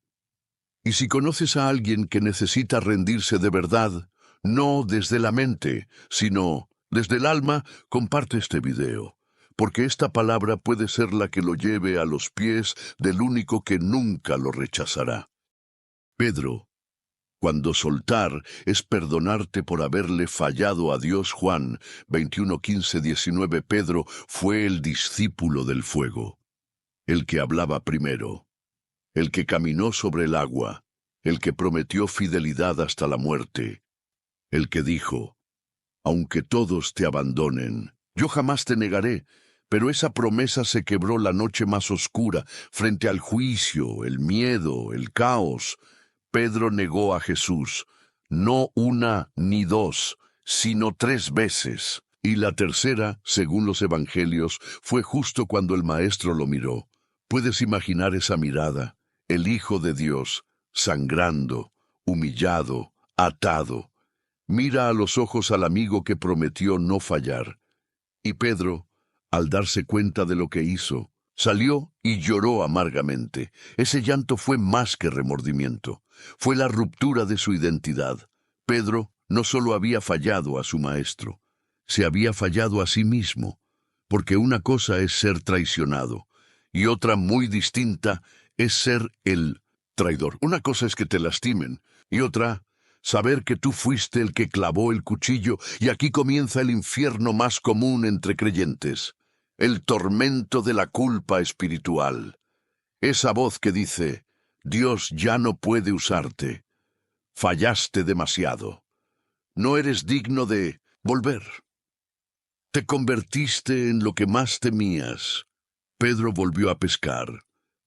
Y si conoces a alguien que necesita rendirse de verdad, no desde la mente, sino desde el alma, comparte este video, porque esta palabra puede ser la que lo lleve a los pies del único que nunca lo rechazará. Pedro, cuando soltar es perdonarte por haberle fallado a Dios. Juan 21:15-19. Pedro fue el discípulo del fuego, el que hablaba primero, el que caminó sobre el agua, el que prometió fidelidad hasta la muerte, el que dijo: aunque todos te abandonen, yo jamás te negaré. Pero esa promesa se quebró la noche más oscura, frente al juicio, el miedo, el caos. Pedro negó a Jesús, no una ni dos, sino 3 veces. Y la tercera, según los evangelios, fue justo cuando el Maestro lo miró. ¿Puedes imaginar esa mirada? El Hijo de Dios, sangrando, humillado, atado. Mira a los ojos al amigo que prometió no fallar. Y Pedro, al darse cuenta de lo que hizo, salió y lloró amargamente. Ese llanto fue más que remordimiento. Fue la ruptura de su identidad. Pedro no solo había fallado a su maestro, se había fallado a sí mismo, porque una cosa es ser traicionado, y otra muy distinta es ser el traidor. Una cosa es que te lastimen, y otra, saber que tú fuiste el que clavó el cuchillo, y aquí comienza el infierno más común entre creyentes. El tormento de la culpa espiritual. Esa voz que dice: Dios ya no puede usarte. Fallaste demasiado. No eres digno de volver. Te convertiste en lo que más temías. Pedro volvió a pescar,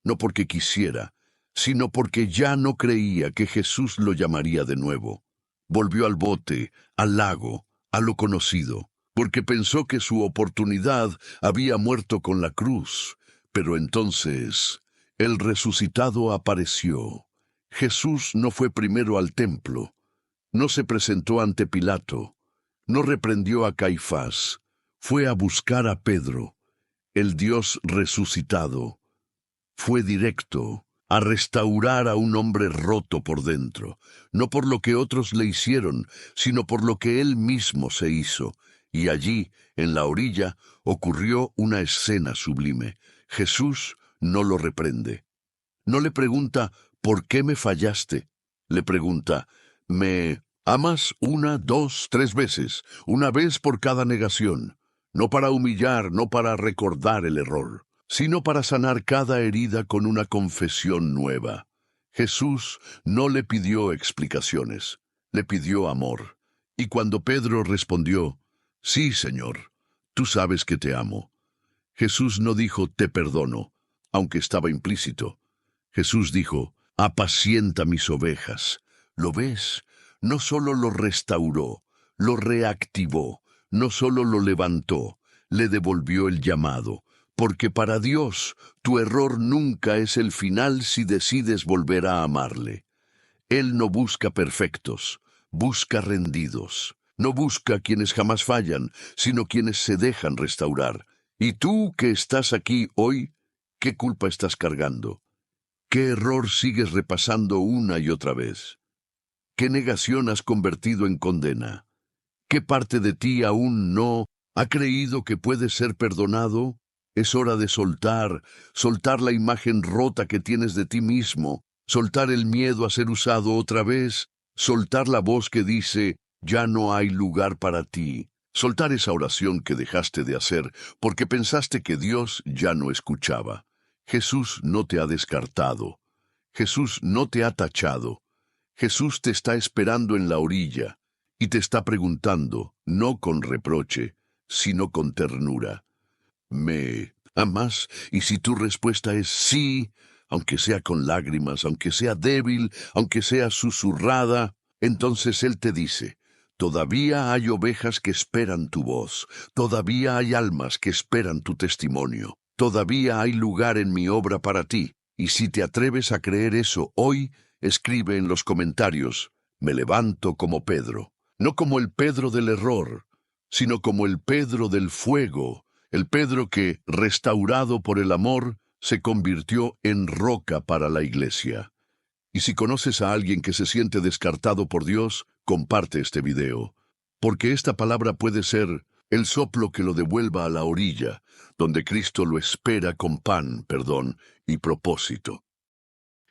no porque quisiera, sino porque ya no creía que Jesús lo llamaría de nuevo. Volvió al bote, al lago, a lo conocido, porque pensó que su oportunidad había muerto con la cruz. Pero entonces el resucitado apareció. Jesús no fue primero al templo, no se presentó ante Pilato, no reprendió a Caifás, fue a buscar a Pedro, el Dios resucitado. Fue directo a restaurar a un hombre roto por dentro, no por lo que otros le hicieron, sino por lo que él mismo se hizo. Y allí, en la orilla, ocurrió una escena sublime. Jesús no lo reprende. No le pregunta: ¿por qué me fallaste? Le pregunta: ¿me amas 1, 2, 3 veces? Una vez por cada negación. No para humillar, no para recordar el error, sino para sanar cada herida con una confesión nueva. Jesús no le pidió explicaciones, le pidió amor. Y cuando Pedro respondió: sí, Señor, tú sabes que te amo, Jesús no dijo: te perdono, aunque estaba implícito. Jesús dijo: apacienta mis ovejas. ¿Lo ves? No solo lo restauró, lo reactivó, no solo lo levantó, le devolvió el llamado. Porque para Dios, tu error nunca es el final si decides volver a amarle. Él no busca perfectos, busca rendidos. No busca quienes jamás fallan, sino quienes se dejan restaurar. Y tú que estás aquí hoy, ¿qué culpa estás cargando? ¿Qué error sigues repasando una y otra vez? ¿Qué negación has convertido en condena? ¿Qué parte de ti aún no ha creído que puede ser perdonado? Es hora de soltar la imagen rota que tienes de ti mismo, soltar el miedo a ser usado otra vez, soltar la voz que dice: ya no hay lugar para ti, soltar esa oración que dejaste de hacer porque pensaste que Dios ya no escuchaba. Jesús no te ha descartado, Jesús no te ha tachado, Jesús te está esperando en la orilla y te está preguntando, no con reproche, sino con ternura: ¿me amas? Y si tu respuesta es sí, aunque sea con lágrimas, aunque sea débil, aunque sea susurrada, entonces Él te dice: todavía hay ovejas que esperan tu voz, todavía hay almas que esperan tu testimonio, todavía hay lugar en mi obra para ti. Y si te atreves a creer eso hoy, escribe en los comentarios: me levanto como Pedro, no como el Pedro del error, sino como el Pedro del fuego, el Pedro que, restaurado por el amor, se convirtió en roca para la iglesia. Y si conoces a alguien que se siente descartado por Dios, comparte este video, porque esta palabra puede ser el soplo que lo devuelva a la orilla, donde Cristo lo espera con pan, perdón y propósito.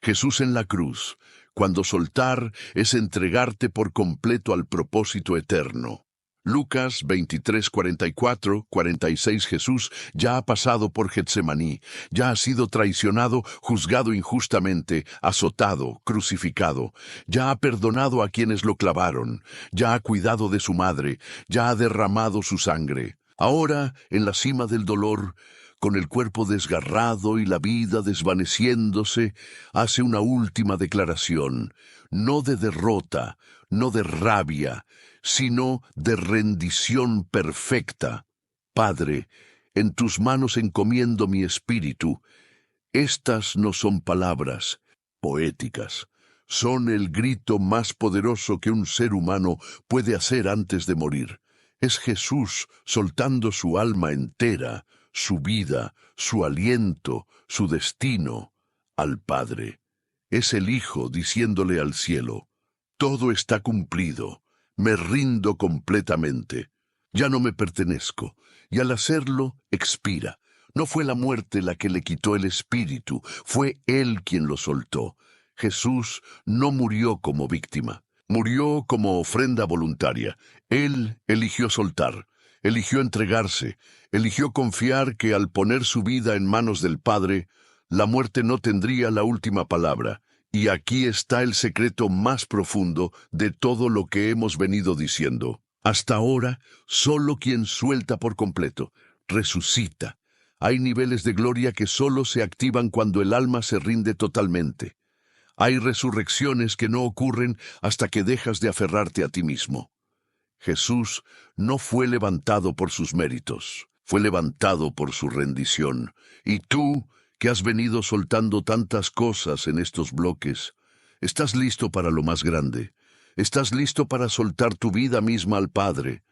Jesús en la cruz, cuando soltar es entregarte por completo al propósito eterno. Lucas 23, 44, 46. Jesús ya ha pasado por Getsemaní, ya ha sido traicionado, juzgado injustamente, azotado, crucificado, ya ha perdonado a quienes lo clavaron, ya ha cuidado de su madre, ya ha derramado su sangre. Ahora, en la cima del dolor, con el cuerpo desgarrado y la vida desvaneciéndose, hace una última declaración, no de derrota, no de rabia, sino de rendición perfecta. Padre, en tus manos encomiendo mi espíritu. Estas no son palabras poéticas, son el grito más poderoso que un ser humano puede hacer antes de morir. Es Jesús soltando su alma entera, su vida, su aliento, su destino, al Padre. Es el Hijo diciéndole al cielo, todo está cumplido, me rindo completamente, ya no me pertenezco, y al hacerlo expira. No fue la muerte la que le quitó el espíritu, fue Él quien lo soltó. Jesús no murió como víctima, murió como ofrenda voluntaria. Él eligió soltar, eligió entregarse, eligió confiar que al poner su vida en manos del Padre, la muerte no tendría la última palabra. Y aquí está el secreto más profundo de todo lo que hemos venido diciendo. Hasta ahora, solo quien suelta por completo, resucita. Hay niveles de gloria que solo se activan cuando el alma se rinde totalmente. Hay resurrecciones que no ocurren hasta que dejas de aferrarte a ti mismo. Jesús no fue levantado por sus méritos, fue levantado por su rendición. Y tú, que has venido soltando tantas cosas en estos bloques, estás listo para lo más grande. Estás listo para soltar tu vida misma al Padre.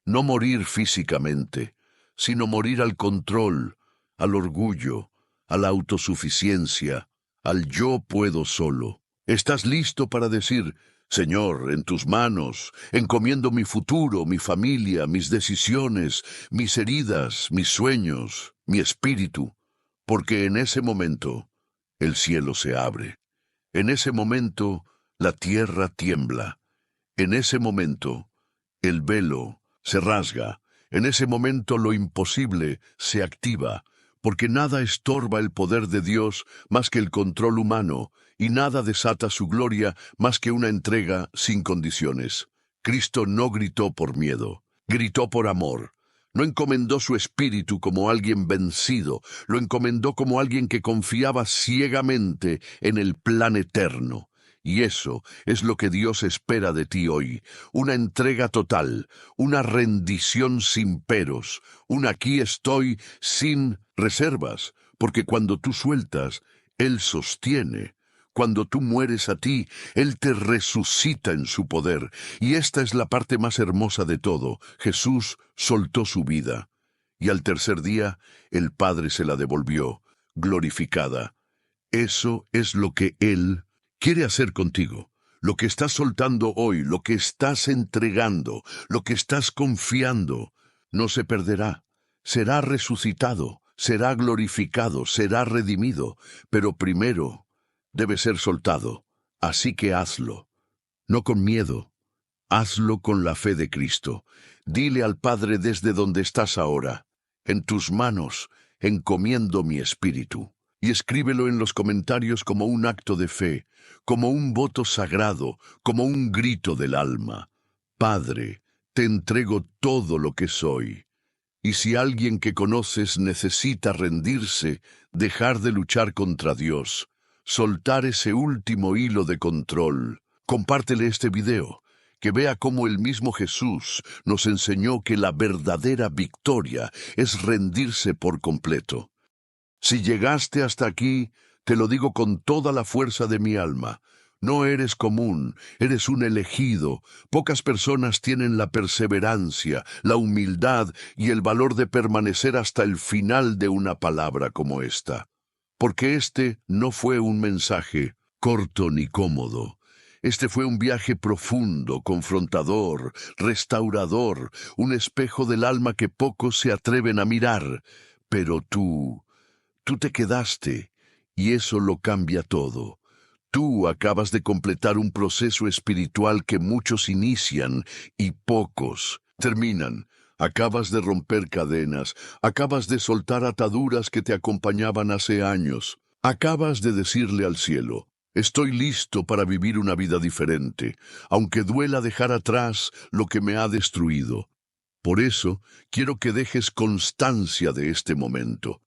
No morir físicamente, sino morir al control, al orgullo, a la autosuficiencia, al yo puedo solo. Estás listo para decir, Señor, en tus manos, encomiendo mi futuro, mi familia, mis decisiones, mis heridas, mis sueños, mi espíritu. Porque en ese momento el cielo se abre. En ese momento la tierra tiembla. En ese momento el velo se rasga. En ese momento lo imposible se activa, porque nada estorba el poder de Dios más que el control humano, y nada desata su gloria más que una entrega sin condiciones. Cristo no gritó por miedo, gritó por amor. No encomendó su espíritu como alguien vencido, lo encomendó como alguien que confiaba ciegamente en el plan eterno. Y eso es lo que Dios espera de ti hoy, una entrega total, una rendición sin peros, un aquí estoy sin reservas, porque cuando tú sueltas, Él sostiene. Cuando tú mueres a ti, Él te resucita en su poder. Y esta es la parte más hermosa de todo. Jesús soltó su vida. Y al tercer día, el Padre se la devolvió, glorificada. Eso es lo que Él quiere hacer contigo. Lo que estás soltando hoy, lo que estás entregando, lo que estás confiando, no se perderá. Será resucitado, será glorificado, será redimido. Pero primero debe ser soltado, así que hazlo, no con miedo, hazlo con la fe de Cristo. Dile al Padre desde donde estás ahora, en tus manos encomiendo mi espíritu, y escríbelo en los comentarios como un acto de fe, como un voto sagrado, como un grito del alma. Padre, te entrego todo lo que soy. Y si alguien que conoces necesita rendirse, dejar de luchar contra Dios, soltar ese último hilo de control, compártele este video, que vea cómo el mismo Jesús nos enseñó que la verdadera victoria es rendirse por completo. Si llegaste hasta aquí, te lo digo con toda la fuerza de mi alma. No eres común, eres un elegido. Pocas personas tienen la perseverancia, la humildad y el valor de permanecer hasta el final de una palabra como esta. Porque este no fue un mensaje corto ni cómodo. Este fue un viaje profundo, confrontador, restaurador, un espejo del alma que pocos se atreven a mirar. Pero tú te quedaste, y eso lo cambia todo. Tú acabas de completar un proceso espiritual que muchos inician y pocos terminan. Acabas de romper cadenas, acabas de soltar ataduras que te acompañaban hace años. Acabas de decirle al cielo: estoy listo para vivir una vida diferente, aunque duela dejar atrás lo que me ha destruido. Por eso, quiero que dejes constancia de este momento.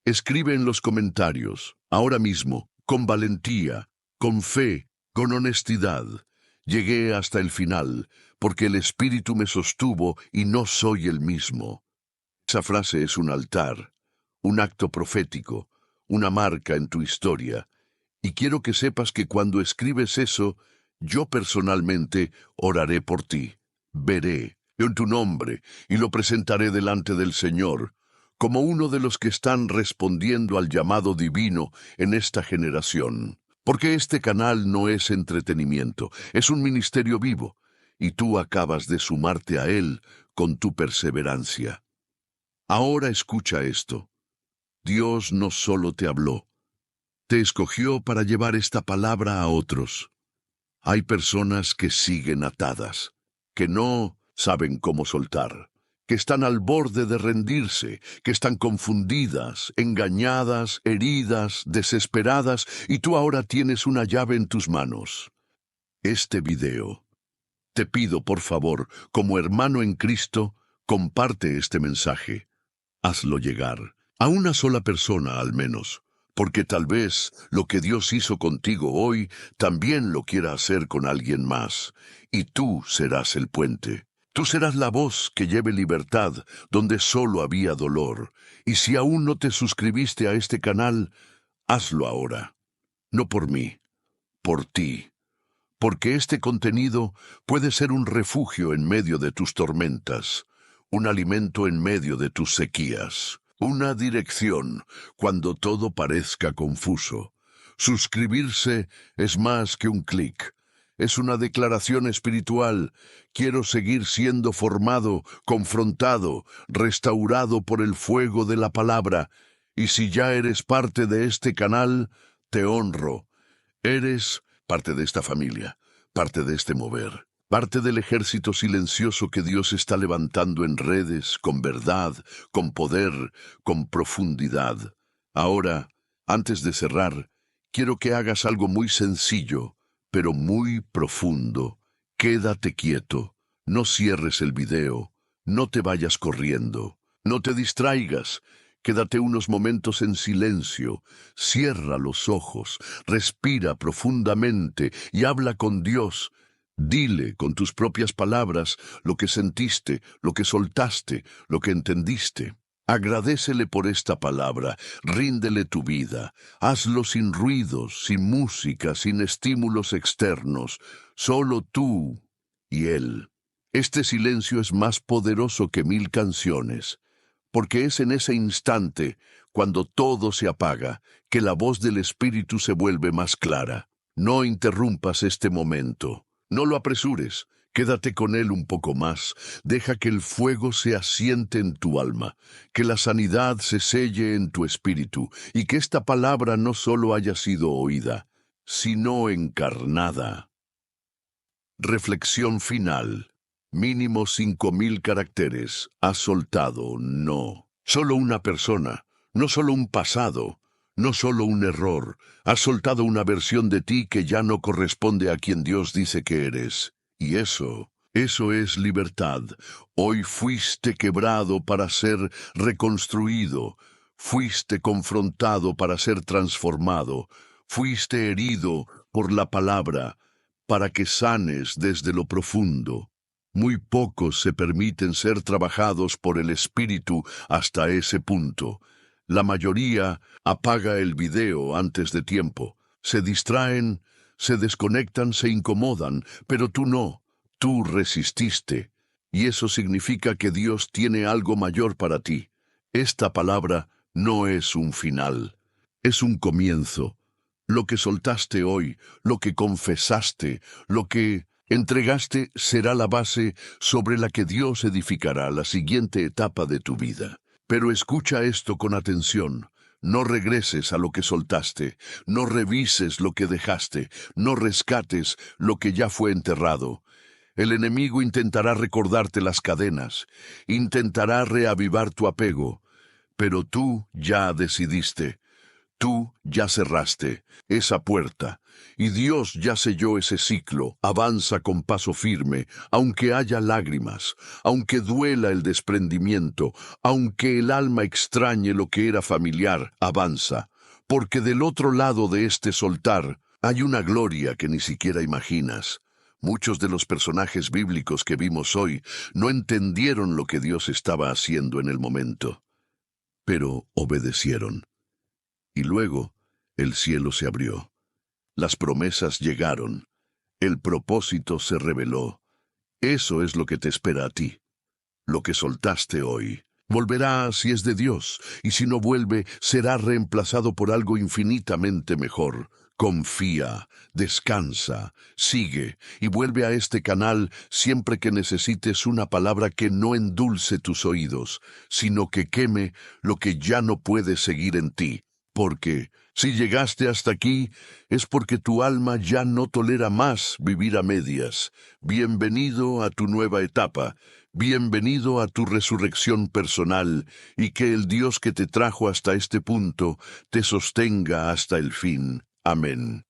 Escribe en los comentarios, ahora mismo, con valentía, con fe, con honestidad: llegué hasta el final, porque el Espíritu me sostuvo y no soy el mismo. Esa frase es un altar, un acto profético, una marca en tu historia. Y quiero que sepas que cuando escribes eso, yo personalmente oraré por ti. Veré en tu nombre y lo presentaré delante del Señor, como uno de los que están respondiendo al llamado divino en esta generación. Porque este canal no es entretenimiento, es un ministerio vivo, y tú acabas de sumarte a él con tu perseverancia. Ahora escucha esto. Dios no solo te habló, te escogió para llevar esta palabra a otros. Hay personas que siguen atadas, que no saben cómo soltar, que están al borde de rendirse, que están confundidas, engañadas, heridas, desesperadas, y tú ahora tienes una llave en tus manos. Este video. Te pido, por favor, como hermano en Cristo, comparte este mensaje. Hazlo llegar a una sola persona al menos, porque tal vez lo que Dios hizo contigo hoy también lo quiera hacer con alguien más, y tú serás el puente. Tú serás la voz que lleve libertad donde solo había dolor. Y si aún no te suscribiste a este canal, hazlo ahora. No por mí, por ti. Porque este contenido puede ser un refugio en medio de tus tormentas, un alimento en medio de tus sequías, una dirección cuando todo parezca confuso. Suscribirse es más que un clic. Es una declaración espiritual. Quiero seguir siendo formado, confrontado, restaurado por el fuego de la palabra. Y si ya eres parte de este canal, te honro. Eres parte de esta familia, parte de este mover, parte del ejército silencioso que Dios está levantando en redes, con verdad, con poder, con profundidad. Ahora, antes de cerrar, quiero que hagas algo muy sencillo, pero muy profundo. Quédate quieto, no cierres el video, no te vayas corriendo, no te distraigas. Quédate unos momentos en silencio, cierra los ojos, respira profundamente y habla con Dios. Dile con tus propias palabras lo que sentiste, lo que soltaste, lo que entendiste. Agradécele por esta palabra, ríndele tu vida, hazlo sin ruidos, sin música, sin estímulos externos, solo tú y Él. Este silencio es más poderoso que 1000 canciones, porque es en ese instante, cuando todo se apaga, que la voz del Espíritu se vuelve más clara. No interrumpas este momento, no lo apresures, quédate con él un poco más, deja que el fuego se asiente en tu alma, que la sanidad se selle en tu espíritu, y que esta palabra no solo haya sido oída, sino encarnada. Reflexión final. Mínimo 5000 caracteres. Has soltado, no. Solo una persona, no solo un pasado, no solo un error. Has soltado una versión de ti que ya no corresponde a quien Dios dice que eres. Y eso es libertad. Hoy fuiste quebrado para ser reconstruido. Fuiste confrontado para ser transformado. Fuiste herido por la palabra para que sanes desde lo profundo. Muy pocos se permiten ser trabajados por el Espíritu hasta ese punto. La mayoría apaga el video antes de tiempo. Se distraen, se desconectan, se incomodan, pero tú no. Tú resististe. Y eso significa que Dios tiene algo mayor para ti. Esta palabra no es un final, es un comienzo. Lo que soltaste hoy, lo que confesaste, lo que entregaste será la base sobre la que Dios edificará la siguiente etapa de tu vida. Pero escucha esto con atención. No regreses a lo que soltaste, no revises lo que dejaste, no rescates lo que ya fue enterrado. El enemigo intentará recordarte las cadenas, intentará reavivar tu apego, pero tú ya decidiste. Tú ya cerraste esa puerta, y Dios ya selló ese ciclo. Avanza con paso firme, aunque haya lágrimas, aunque duela el desprendimiento, aunque el alma extrañe lo que era familiar, avanza, porque del otro lado de este soltar hay una gloria que ni siquiera imaginas. Muchos de los personajes bíblicos que vimos hoy no entendieron lo que Dios estaba haciendo en el momento, pero obedecieron. Y luego el cielo se abrió. Las promesas llegaron. El propósito se reveló. Eso es lo que te espera a ti. Lo que soltaste hoy volverá si es de Dios, y si no vuelve, será reemplazado por algo infinitamente mejor. Confía, descansa, sigue y vuelve a este canal siempre que necesites una palabra que no endulce tus oídos, sino que queme lo que ya no puede seguir en ti. Porque si llegaste hasta aquí, es porque tu alma ya no tolera más vivir a medias. Bienvenido a tu nueva etapa, bienvenido a tu resurrección personal, y que el Dios que te trajo hasta este punto te sostenga hasta el fin. Amén.